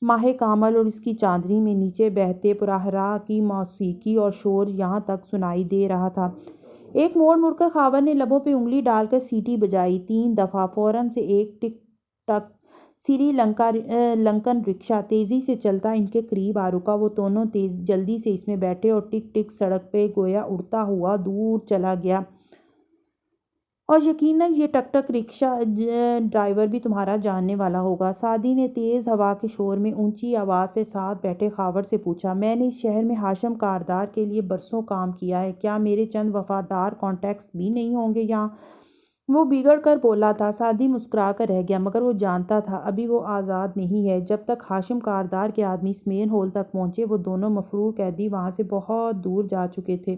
ماہ کامل اور اس کی چاندنی میں نیچے بہتے پراہراہ کی موسیقی اور شور یہاں تک سنائی دے رہا تھا۔ ایک موڑ کر خاور نے لبوں پہ انگلی ڈال کر سیٹی بجائی 3 دفعہ۔ فوراً سے ایک ٹک ٹک سری لنکن رکشہ تیزی سے چلتا ان کے قریب آ رکا۔ وہ دونوں جلدی سے اس میں بیٹھے اور ٹک ٹک سڑک پہ گویا اڑتا ہوا دور چلا گیا۔ اور یقیناً یہ ٹک ٹک رکشہ ڈرائیور بھی تمہارا جاننے والا ہوگا۔ سعدی نے تیز ہوا کے شور میں اونچی آواز سے ساتھ بیٹھے خاور سے پوچھا۔ میں نے اس شہر میں ہاشم کاردار کے لیے برسوں کام کیا ہے، کیا میرے چند وفادار کانٹیکٹس بھی نہیں ہوں گے یہاں؟ وہ بگڑ کر بولا تھا۔ سعدی مسکرا کر رہ گیا، مگر وہ جانتا تھا ابھی وہ آزاد نہیں ہے۔ جب تک ہاشم کاردار کے آدمی اس مین ہول تک پہنچے وہ دونوں مفرور قیدی وہاں سے بہت دور جا چکے تھے۔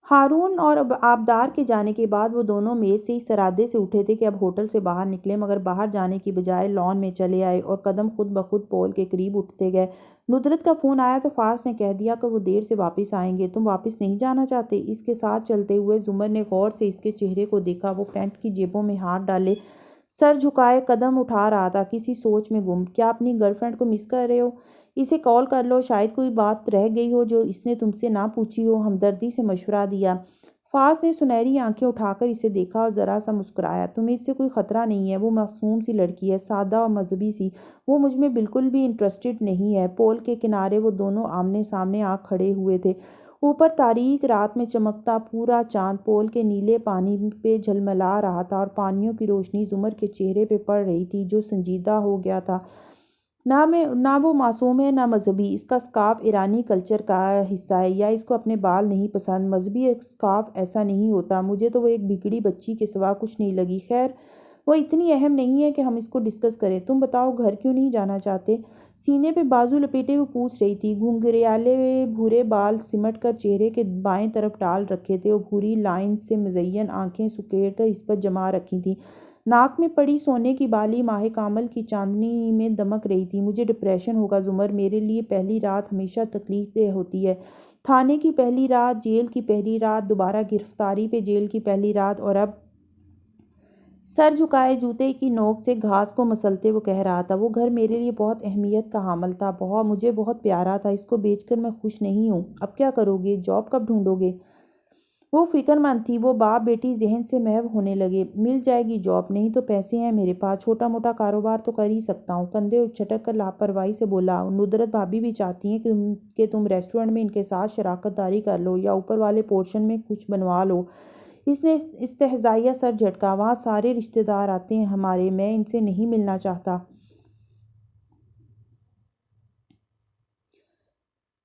ہارون اور آبدار کے جانے کے بعد وہ دونوں میز سے اس ارادے سے اٹھے تھے کہ اب ہوٹل سے باہر نکلیں، مگر باہر جانے کی بجائے لان میں چلے آئے اور قدم خود بخود پول کے قریب اٹھتے گئے۔ ندرت کا فون آیا تو فارس نے کہہ دیا کہ وہ دیر سے واپس آئیں گے۔ تم واپس نہیں جانا چاہتے؟ اس کے ساتھ چلتے ہوئے زمر نے غور سے اس کے چہرے کو دیکھا۔ وہ پینٹ کی جیبوں میں ہاتھ ڈالے سر جھکائے قدم اٹھا رہا تھا، کسی سوچ میں گم۔ کیا اپنی گرل فرینڈ کو مس کر رہے ہو؟ اسے کال کر لو، شاید کوئی بات رہ گئی ہو جو اس نے تم سے نہ پوچھی ہو، ہمدردی سے مشورہ دیا۔ فاس نے سنہری آنکھیں اٹھا کر اسے دیکھا اور ذرا سا مسکرایا۔ تمہیں اس سے کوئی خطرہ نہیں ہے، وہ معصوم سی لڑکی ہے، سادہ اور مذہبی سی۔ وہ مجھ میں بالکل بھی انٹرسٹڈ نہیں ہے۔ پول کے کنارے وہ دونوں آمنے سامنے آ کھڑے ہوئے تھے۔ اوپر تاریک رات میں چمکتا پورا چاند پول کے نیلے پانی پہ جھلملا رہا تھا اور پانیوں کی روشنی زمر کے چہرے پہ پڑ رہی تھی جو سنجیدہ ہو گیا تھا۔ نہ وہ معصوم ہے نہ مذہبی۔ اس کا سکارف ایرانی کلچر کا حصہ ہے یا اس کو اپنے بال نہیں پسند۔ مذہبی سکارف ایسا نہیں ہوتا۔ مجھے تو وہ ایک بگڑی بچی کے سوا کچھ نہیں لگی۔ خیر وہ اتنی اہم نہیں ہے کہ ہم اس کو ڈسکس کریں۔ تم بتاؤ گھر کیوں نہیں جانا چاہتے؟ سینے پہ بازو لپیٹے وہ پوچھ رہی تھی۔ گھنگریالے بھورے بال سمٹ کر چہرے کے بائیں طرف ڈال رکھے تھے اور بھوری لائنز سے مزین آنکھیں سکیڑ کر اس پر جما رکھی تھیں۔ ناک میں پڑی سونے کی بالی ماہ کامل کی چاندنی میں دمک رہی تھی۔ مجھے ڈپریشن ہوگا زمر، میرے لیے پہلی رات ہمیشہ تکلیف دہ ہوتی ہے۔ تھانے کی پہلی رات، جیل کی پہلی رات، دوبارہ گرفتاری پہ جیل کی پہلی رات، اور اب سر جھکائے جوتے کی نوک سے گھاس کو مسلتے وہ کہہ رہا تھا، وہ گھر میرے لیے بہت اہمیت کا حامل تھا، مجھے بہت پیارا تھا، اس کو بیچ کر میں خوش نہیں ہوں۔ اب کیا کرو گے؟ جاب کب ڈھونڈو گے؟ وہ فکر مند تھی۔ وہ باپ بیٹی ذہن سے محو ہونے لگے۔ مل جائے گی جاب، نہیں تو پیسے ہیں میرے پاس، چھوٹا موٹا کاروبار تو کر ہی سکتا ہوں۔ کندھے جھٹک کر لاپرواہی سے بولا، ندرت بھابی بھی چاہتی ہیں کہ تم ریسٹورنٹ میں ان کے ساتھ شراکت داری کر لو یا اوپر والے پورشن میں کچھ بنوا لو۔ اس نے استہزائیہ سر جھٹکا۔ وہاں سارے رشتہ دار آتے ہیں ہمارے، میں ان سے نہیں ملنا چاہتا۔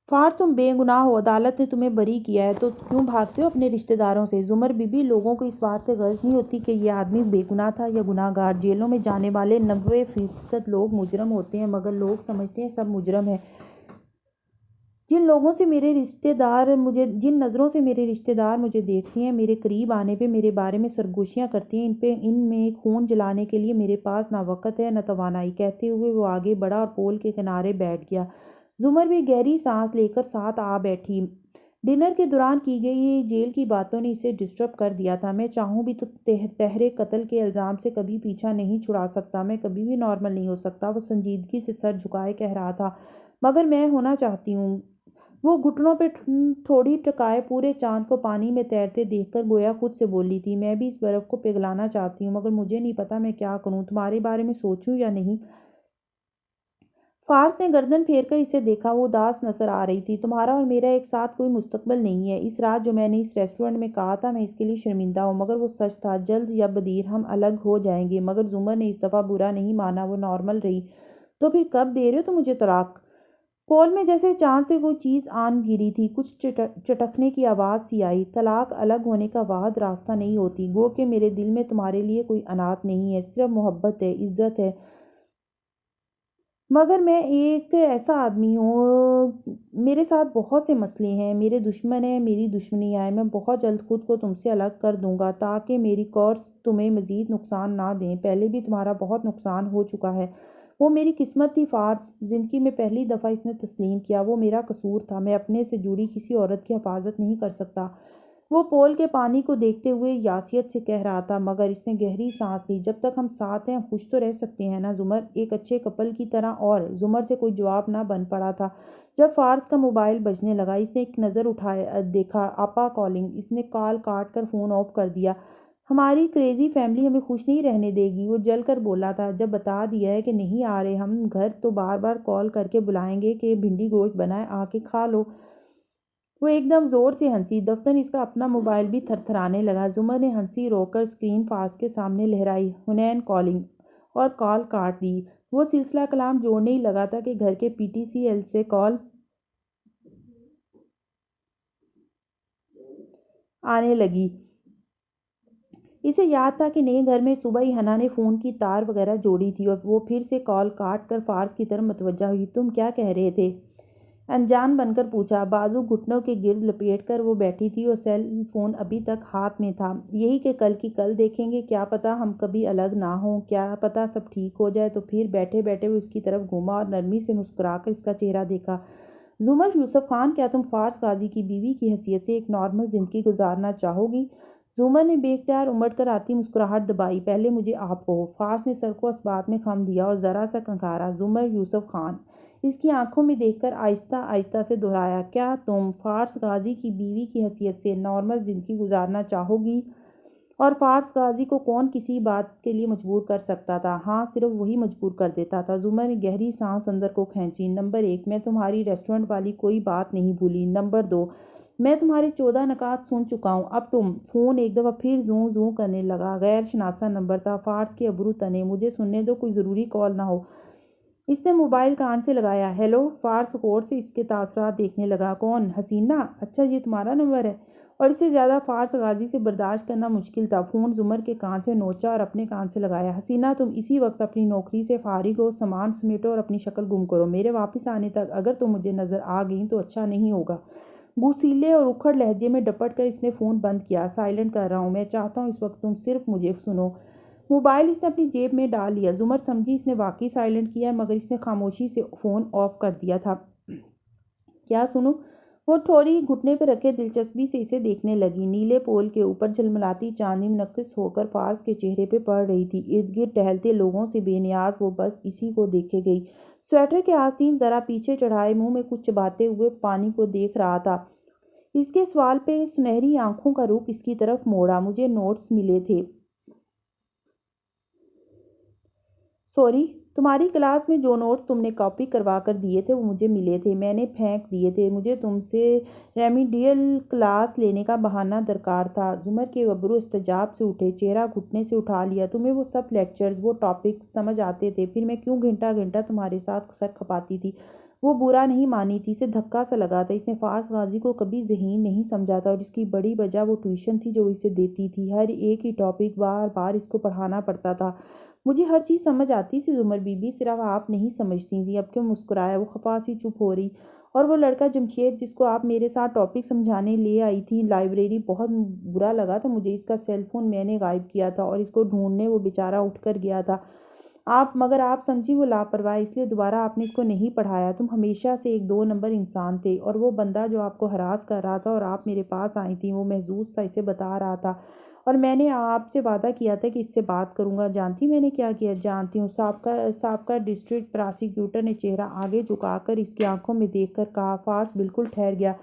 فارس تم بے گناہ ہو، عدالت نے تمہیں بری کیا ہے، تو کیوں بھاگتے ہو اپنے رشتہ داروں سے؟ زمر بی بی، لوگوں کو اس بات سے غرض نہیں ہوتی کہ یہ آدمی بے گناہ تھا یا گناہ گار۔ جیلوں میں جانے والے 90% لوگ مجرم ہوتے ہیں، مگر لوگ سمجھتے ہیں سب مجرم ہیں۔ جن نظروں سے میرے رشتہ دار مجھے دیکھتے ہیں، میرے قریب آنے پہ میرے بارے میں سرگوشیاں کرتے ہیں، ان میں خون جلانے کے لیے میرے پاس نہ وقت ہے نہ توانائی۔ کہتے ہوئے وہ آگے بڑھا اور پول کے کنارے بیٹھ گیا۔ زمر بھی گہری سانس لے کر ساتھ آ بیٹھی۔ ڈنر کے دوران کی گئی جیل کی باتوں نے اسے ڈسٹرب کر دیا تھا۔ میں چاہوں بھی تو تہرے قتل کے الزام سے کبھی پیچھا نہیں چھڑا سکتا، میں کبھی بھی نارمل نہیں ہو سکتا۔ وہ سنجیدگی سے سر جھکائے کہہ رہا تھا، مگر میں ہونا چاہتی ہوں۔ وہ گھٹنوں پہ تھوڑی ٹکائے پورے چاند کو پانی میں تیرتے دیکھ کر گویا خود سے بولی تھی، میں بھی اس برف کو پگھلانا چاہتی ہوں، مگر مجھے نہیں پتا میں کیا کروں، تمہارے بارے میں سوچوں یا نہیں۔ فارس نے گردن پھیر کر اسے دیکھا۔ وہ اداس نظر آ رہی تھی۔ تمہارا اور میرا ایک ساتھ کوئی مستقبل نہیں ہے۔ اس رات جو میں نے اس ریسٹورنٹ میں کہا تھا میں اس کے لیے شرمندہ ہوں، مگر وہ سچ تھا۔ جلد یا بدیر ہم الگ ہو جائیں گے۔ مگر زمر نے اس دفعہ برا نہیں مانا، وہ نارمل رہی۔ تو پھر کب دے رہے ہو تم مجھے طلاق؟ پول میں جیسے چاند سے کوئی چیز آن گری تھی، کچھ چٹکنے کی آواز سی آئی۔ طلاق الگ ہونے کا واحد راستہ نہیں ہوتی، گو کہ میرے دل میں تمہارے لیے کوئی انات نہیں ہے، صرف محبت ہے، عزت ہے۔ مگر میں ایک ایسا آدمی ہوں، میرے ساتھ بہت سے مسئلے ہیں، میرے دشمن ہیں، میری دشمنیاں ہیں۔ میں بہت جلد خود کو تم سے الگ کر دوں گا تاکہ میری کورس تمہیں مزید نقصان نہ دیں۔ پہلے بھی تمہارا بہت نقصان ہو چکا ہے۔ وہ میری قسمت تھی فارس، زندگی میں پہلی دفعہ اس نے تسلیم کیا۔ وہ میرا قصور تھا، میں اپنے سے جڑی کسی عورت کی حفاظت نہیں کر سکتا۔ وہ پول کے پانی کو دیکھتے ہوئے یاسیت سے کہہ رہا تھا، مگر اس نے گہری سانس لی۔ جب تک ہم ساتھ ہیں ہم خوش تو رہ سکتے ہیں نا زمر، ایک اچھے کپل کی طرح۔ اور زمر سے کوئی جواب نہ بن پڑا تھا۔ جب فارس کا موبائل بجنے لگا، اس نے ایک نظر اٹھایا، دیکھا آپا کالنگ۔ اس نے کال کاٹ کر فون آف کر دیا۔ ہماری کریزی فیملی ہمیں خوش نہیں رہنے دے گی، وہ جل کر بولا تھا۔ جب بتا دیا ہے کہ نہیں آ رہے ہم گھر تو بار بار کال کر کے بلائیں گے کہ بھنڈی گوشت بنا ہے، آ کے کھا لو۔ وہ ایک دم زور سے ہنسی۔ دفتر اس کا اپنا موبائل بھی تھر تھرانے لگا۔ زمر نے ہنسی روک کر اسکرین فارس کے سامنے لہرائی، حنین کالنگ، اور کال کاٹ دی۔ وہ سلسلہ کلام جوڑنے ہی لگا تھا کہ گھر کے پی ٹی سی ایل سے کال آنے لگی۔ اسے یاد تھا کہ نئے گھر میں صبح ہی حنا نے فون کی تار وغیرہ جوڑی تھی، اور وہ پھر سے کال کاٹ کر فارس کی طرف متوجہ ہوئی۔ تم کیا کہہ رہے تھے؟ انجان بن کر پوچھا۔ بازو گھٹنوں کے گرد لپیٹ کر وہ بیٹھی تھی اور سیل فون ابھی تک ہاتھ میں تھا۔ یہی کہ کل کی کل دیکھیں گے، کیا پتہ ہم کبھی الگ نہ ہوں، کیا پتہ سب ٹھیک ہو جائے۔ تو پھر بیٹھے بیٹھے وہ اس کی طرف گھوما اور نرمی سے مسکرا کر اس کا چہرہ دیکھا۔ زمر یوسف خان، کیا تم فارس غازی کی بیوی کی حیثیت سے ایک نارمل زندگی گزارنا چاہو گی؟ زمر نے بے اختیار امڑ کر آتی مسکراہٹ دبائی۔ پہلے مجھے آپ کہو۔ فارس نے سر کو اس بات میں خم دیا اور ذرا سا کنکھارا۔ زمر یوسف خان، اس کی آنکھوں میں دیکھ کر آہستہ آہستہ سے دہرایا، کیا تم فارس غازی کی بیوی کی حیثیت سے نارمل زندگی گزارنا چاہو گی؟ اور فارس غازی کو کون کسی بات کے لیے مجبور کر سکتا تھا؟ ہاں، صرف وہی مجبور کر دیتا تھا۔ زمر نے گہری سانس اندر کو کھینچی۔ نمبر 1، میں تمہاری ریسٹورنٹ والی کوئی بات نہیں بھولی۔ نمبر 2، میں تمہارے 14 نکات سن چکا ہوں۔ اب تم فون ایک دفعہ پھر زوں زوں کرنے لگا۔ غیر شناسہ نمبر تھا۔ فارس کے ابرو تنے۔ مجھے سننے دو، کوئی ضروری کال نہ ہو۔ اس نے موبائل کان سے لگایا۔ ہیلو۔ فارس غور سے اس کے تاثرات دیکھنے لگا۔ کون؟ حسینہ؟ اچھا، یہ تمہارا نمبر ہے؟ اور اس سے زیادہ فارس غازی سے برداشت کرنا مشکل تھا۔ فون زمر کے کان سے نوچا اور اپنے کان سے لگایا۔ حسینہ، تم اسی وقت اپنی نوکری سے فارغ ہو، سامان سمیٹو اور اپنی شکل گم کرو۔ میرے واپس آنے تک اگر تم مجھے نظر آ گئیں تو اچھا نہیں ہوگا۔ بوسیلے اور اکھڑ لہجے میں ڈپٹ کر اس نے فون بند کیا۔ سائلنٹ کر رہا ہوں، میں چاہتا ہوں اس وقت تم صرف مجھے سنو۔ موبائل اس نے اپنی جیب میں ڈال لیا۔ زمر سمجھی اس نے واقعی سائلنٹ کیا ہے، مگر اس نے خاموشی سے فون آف کر دیا تھا۔ کیا سنوں؟ وہ تھوڑی گھٹنے پہ رکھے دلچسپی سے اسے دیکھنے لگی۔ نیلے پول کے اوپر جھلملاتی چاندنی منعکس ہو کر فارس کے چہرے پہ پڑ رہی تھی۔ ارد گرد ٹہلتے لوگوں سے بے نیاز وہ بس اسی کو دیکھے گئی۔ سویٹر کے آستین ذرا پیچھے چڑھائے منہ میں کچھ چباتے ہوئے پانی کو دیکھ رہا تھا۔ اس کے سوال پہ سنہری آنکھوں کا رخ اس کی طرف موڑا۔ مجھے نوٹس ملے تھے۔ سوری، تمہاری کلاس میں جو نوٹس تم نے کاپی کروا کر دیے تھے وہ مجھے ملے تھے، میں نے پھینک دیے تھے۔ مجھے تم سے ریمیڈیل کلاس لینے کا بہانہ درکار تھا۔ زمر کے ابرو استجاب سے اٹھے، چہرہ گھٹنے سے اٹھا لیا۔ تمہیں وہ سب لیکچرز، وہ ٹاپکس سمجھ آتے تھے، پھر میں کیوں گھنٹہ گھنٹہ تمہارے ساتھ سر کھپاتی تھی؟ وہ برا نہیں مانی تھی، اسے دھکا سا لگا تھا۔ اس نے فارس غازی کو کبھی ذہین نہیں سمجھا تھا، اور اس کی بڑی وجہ وہ ٹیوشن تھی جو اسے دیتی تھی۔ ہر ایک ہی ٹاپک بار بار اس کو پڑھانا پڑتا تھا۔ مجھے ہر چیز سمجھ آتی تھی زمر بی بی، صرف آپ نہیں سمجھتی تھیں۔ اب کیوں مسکرایا؟ وہ خفا سی چپ ہو رہی۔ اور وہ لڑکا جمشید جس کو آپ میرے ساتھ ٹاپک سمجھانے لے آئی تھی لائبریری، بہت برا لگا تھا مجھے۔ اس کا سیل فون میں نے غائب کیا تھا اور اس کو ڈھونڈنے وہ بیچارہ اٹھ کر گیا تھا۔ مگر آپ سمجھی وہ لاپرواہ، اس لیے دوبارہ آپ نے اس کو نہیں پڑھایا۔ تم ہمیشہ سے ایک 2 نمبر انسان تھے، اور وہ بندہ جو آپ کو ہراس کر رہا تھا اور آپ میرے پاس آئی تھیں، وہ محظوظ سا اسے بتا رہا تھا، اور میں نے آپ سے وعدہ کیا تھا کہ اس سے بات کروں گا۔ جانتی میں نے کیا کیا؟ جانتی ہوں۔ سابقہ ڈسٹرکٹ پراسیکیوٹر نے چہرہ آگے جھکا کر اس کی آنکھوں میں دیکھ کر کہا۔ فارس بالکل ٹھہر گیا۔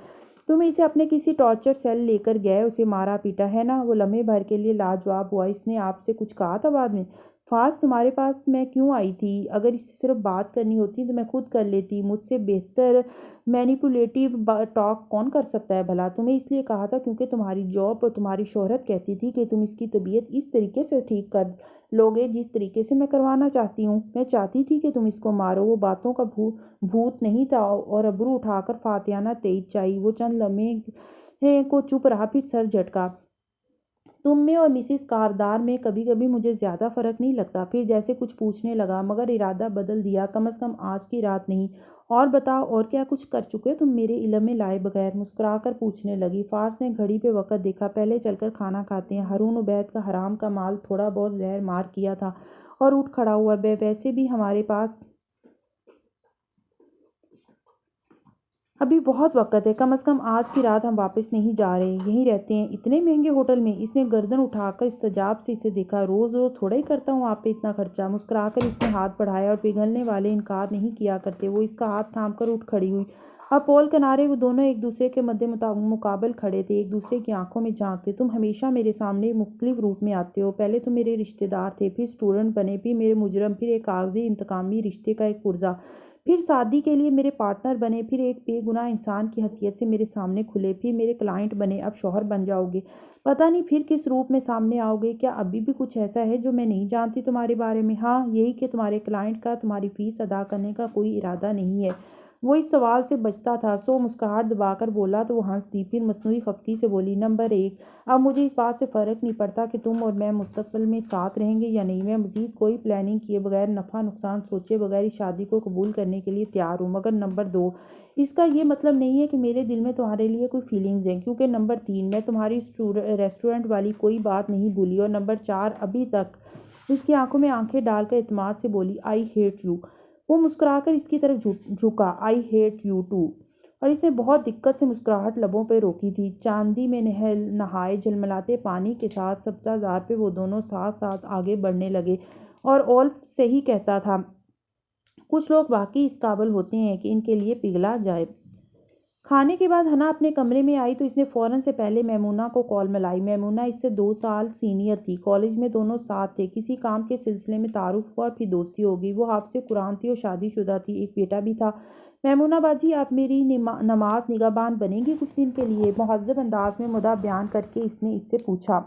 تم اسے اپنے کسی ٹارچر سیل لے کر گئے، اسے مارا پیٹا ہے نا؟ وہ لمحے بھر کے لیے لاجواب ہوا۔ اس نے آپ سے کچھ کہا تھا بعد میں؟ فاز تمہارے پاس میں کیوں آئی تھی؟ اگر اسے صرف بات کرنی ہوتی تو میں خود کر لیتی، مجھ سے بہتر مینیپولیٹیو ٹاک کون کر سکتا ہے بھلا؟ تمہیں اس لیے کہا تھا کیونکہ تمہاری جاب اور تمہاری شہرت کہتی تھی کہ تم اس کی طبیعت اس طریقے سے ٹھیک کر لوگے جس طریقے سے میں کروانا چاہتی ہوں۔ میں چاہتی تھی کہ تم اس کو مارو۔ وہ باتوں کا بھوت نہیں تھا اور ابرو اٹھا کر فاتحانہ تائید چاہی۔ وہ چند لمحے کو چپ رہا، پھر سر جھٹکا۔ تم میں اور مسز کاردار میں کبھی کبھی مجھے زیادہ فرق نہیں لگتا۔ پھر جیسے کچھ پوچھنے لگا مگر ارادہ بدل دیا، کم از کم آج کی رات نہیں۔ اور بتاؤ، اور کیا کچھ کر چکے تم میرے علم میں لائے بغیر؟ مسکرا کر پوچھنے لگی۔ فارس نے گھڑی پہ وقت دیکھا۔ پہلے چل کر کھانا کھاتے ہیں۔ ہارون عبید کا حرام کا مال تھوڑا بہت زہر مار کیا تھا اور اٹھ کھڑا ہوا۔ ویسے بھی ہمارے پاس ابھی بہت وقت ہے، کم از کم آج کی رات ہم واپس نہیں جا رہے، یہیں رہتے ہیں اتنے مہنگے ہوٹل میں۔ اس نے گردن اٹھا کر استعجاب سے اسے دیکھا۔ روز روز تھوڑا ہی کرتا ہوں آپ پہ اتنا خرچہ۔ مسکرا کر اس نے ہاتھ بڑھایا اور پگھلنے والے انکار نہیں کیا کرتے۔ وہ اس کا ہاتھ تھام کر اٹھ کھڑی ہوئی۔ اب پول کنارے وہ دونوں ایک دوسرے کے مد مقابل کھڑے تھے، ایک دوسرے کی آنکھوں میں جھانکتے۔ تم ہمیشہ میرے سامنے مختلف روپ میں آتے ہو۔ پہلے تم میرے رشتہ دار تھے، پھر اسٹوڈنٹ بنے، پھر میرے مجرم، پھر ایک کاغذی انتقامی رشتے کا ایک پرزہ، پھر شادی کے لیے میرے پارٹنر بنے، پھر ایک بے گناہ انسان کی حیثیت سے میرے سامنے کھلے، پھر میرے کلائنٹ بنے، اب شوہر بن جاؤ گے۔ پتہ نہیں پھر کس روپ میں سامنے آؤ گے۔ کیا ابھی بھی کچھ ایسا ہے جو میں نہیں جانتی تمہارے بارے میں؟ ہاں، یہی کہ تمہارے کلائنٹ کا تمہاری فیس ادا کرنے کا کوئی ارادہ نہیں ہے۔ وہ اس سوال سے بچتا تھا سو مسکراہٹ دبا کر بولا تو وہ ہنس دی، پھر مصنوعی خفگی سے بولی، نمبر 1، اب مجھے اس بات سے فرق نہیں پڑتا کہ تم اور میں مستقبل میں ساتھ رہیں گے یا نہیں۔ میں مزید کوئی پلاننگ کیے بغیر، نفع نقصان سوچے بغیر اس شادی کو قبول کرنے کے لیے تیار ہوں، مگر نمبر 2، اس کا یہ مطلب نہیں ہے کہ میرے دل میں تمہارے لیے کوئی فیلنگز ہیں، کیونکہ نمبر 3، میں تمہاری ریسٹورنٹ والی کوئی بات نہیں بھولی، اور نمبر 4، ابھی تک اس کی آنکھوں میں آنکھیں ڈال کر اعتماد سے بولی، آئی ہیٹ یو۔ وہ مسکرا کر اس کی طرف جھکا، آئی ہیٹ یو ٹو، اور اس نے بہت دقت سے مسکراہٹ لبوں پہ روکی تھی۔ چاندی میں نہائے جھلملاتے پانی کے ساتھ سبزہ زار پہ وہ دونوں ساتھ ساتھ آگے بڑھنے لگے، اور اولف صحیح کہتا تھا، کچھ لوگ واقعی اس قابل ہوتے ہیں کہ ان کے لیے پگھلا جائے۔ کھانے کے بعد حنا اپنے کمرے میں آئی تو اس نے فوراً سے پہلے میمونہ کو کال ملائی۔ میمونہ اس سے 2 سال سینئر تھی، کالج میں دونوں ساتھ تھے، کسی کام کے سلسلے میں تعارف ہوا اور پھر دوستی ہو گئی۔ وہ حافظ قرآن تھی اور شادی شدہ تھی، ایک بیٹا بھی تھا۔ میمونہ باجی، آپ میری نماز نگہبان بنیں گی کچھ دن کے لیے؟ مہذب انداز میں مدعا بیان کر کے اس نے اس سے پوچھا۔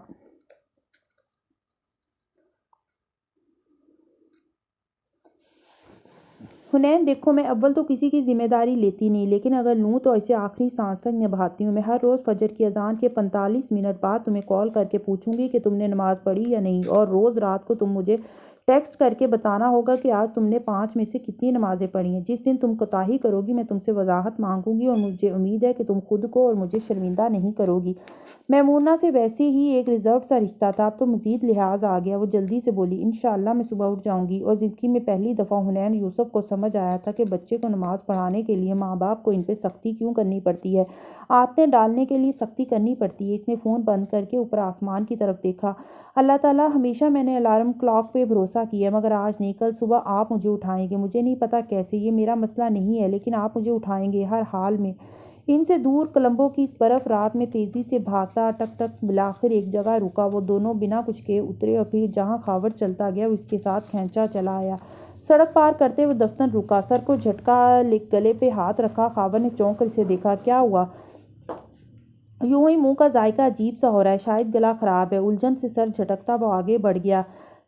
حنین، دیکھو، میں اول تو کسی کی ذمہ داری لیتی نہیں، لیکن اگر لوں تو اسے آخری سانس تک نبھاتی ہوں۔ میں ہر روز فجر کی اذان کے 45 منٹ بعد تمہیں کال کر کے پوچھوں گی کہ تم نے نماز پڑھی یا نہیں، اور روز رات کو تم مجھے ٹیکسٹ کر کے بتانا ہوگا کہ آج تم نے 5 میں سے کتنی نمازیں پڑھی ہیں۔ جس دن تم کوتاہی کرو گی میں تم سے وضاحت مانگوں گی، اور مجھے امید ہے کہ تم خود کو اور مجھے شرمندہ نہیں کرو گی۔ میمونہ سے ویسے ہی ایک ریزروڈ سا رشتہ تھا، اب تو مزید لحاظ آ گیا۔ وہ جلدی سے بولی، انشاءاللہ میں صبح اٹھ جاؤں گی۔ اور زندگی میں پہلی دفعہ حنین یوسف کو سمجھ آیا تھا کہ بچے کو نماز پڑھانے کے لیے ماں باپ کو ان پہ سختی کیوں کرنی پڑتی ہے، عادتیں ڈالنے کے لیے سختی کرنی پڑتی ہے۔ اس نے فون بند کر کے اوپر آسمان کی طرف دیکھا۔ اللہ تعالیٰ، ہمیشہ میں نے الارم کلاک پہ بھروسہ کیا ہے، مگر آج نہیں، کل صبح آپ مجھے اٹھائیں گے۔ مجھے نہیں پتا کیسے، یہ میرا مسئلہ نہیں ہے، لیکن آپ مجھے اٹھائیں گے ہر حال میں۔ ان سے دور کولمبو کی اس برف رات میں تیزی سے بھاگتا ٹک ٹک بالآخر ایک جگہ رکا۔ وہ دونوں بنا کچھ کہے اترے، اور پھر جہاں خاور چلتا گیا وہ اس کے ساتھ کھینچا چلا آیا۔ سڑک پار کرتے ہوئے دفتر رکا، سر کو جھٹکا، گلے پہ ہاتھ رکھا۔ خاور نے چونک کر اسے دیکھا۔ کیا ہوا؟ یوں ہی منہ کا ذائقہ عجیب سا ہو رہا ہے، شاید گلا خراب ہے۔ الجھن سے سر جھٹکتا وہ آگے بڑھ گیا۔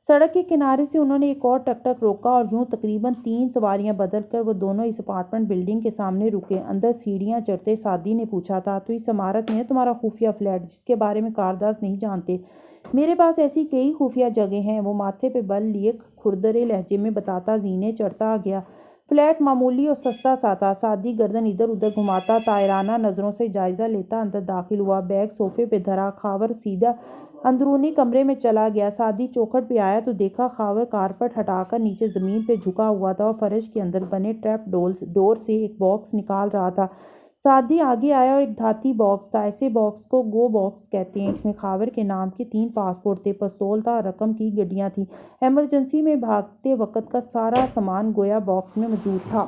سڑک کے کنارے سے انہوں نے ایک اور ٹک ٹک روکا، اور یوں تقریباً 3 سواریاں بدل کر وہ دونوں اس اپارٹمنٹ بلڈنگ کے سامنے رکے۔ اندر سیڑھیاں چڑھتے سعدی نے پوچھا تھا، تو اس عمارت میں ہے تمہارا خفیہ فلیٹ جس کے بارے میں کارداز نہیں جانتے؟ میرے پاس ایسی کئی خفیہ جگہیں ہیں، وہ ماتھے پہ بل لیے کھردرے لہجے میں بتاتا زینے چڑھتا گیا۔ فلیٹ معمولی اور سستا سا تھا۔ سعدی گردن ادھر ادھر گھماتا طائرانہ نظروں سے جائزہ لیتا اندر داخل ہوا۔ بیگ صوفے پہ دھرا، خاور سیدھا اندرونی کمرے میں چلا گیا۔ سعدی چوکھٹ پہ آیا تو دیکھا خاور کارپٹ ہٹا کر نیچے زمین پہ جھکا ہوا تھا اور فرش کے اندر بنے ٹریپ ڈور سے ایک باکس نکال رہا تھا۔ سعدی آگے آیا اور ایک دھاتی باکس تھا، ایسے باکس کو گو باکس کہتے ہیں۔ اس میں خاور کے نام کے 3 پاسپورٹ تھے، پستول تھا اور رقم کی گڈیاں تھیں۔ ایمرجنسی میں بھاگتے وقت کا سارا سامان گویا باکس میں موجود تھا۔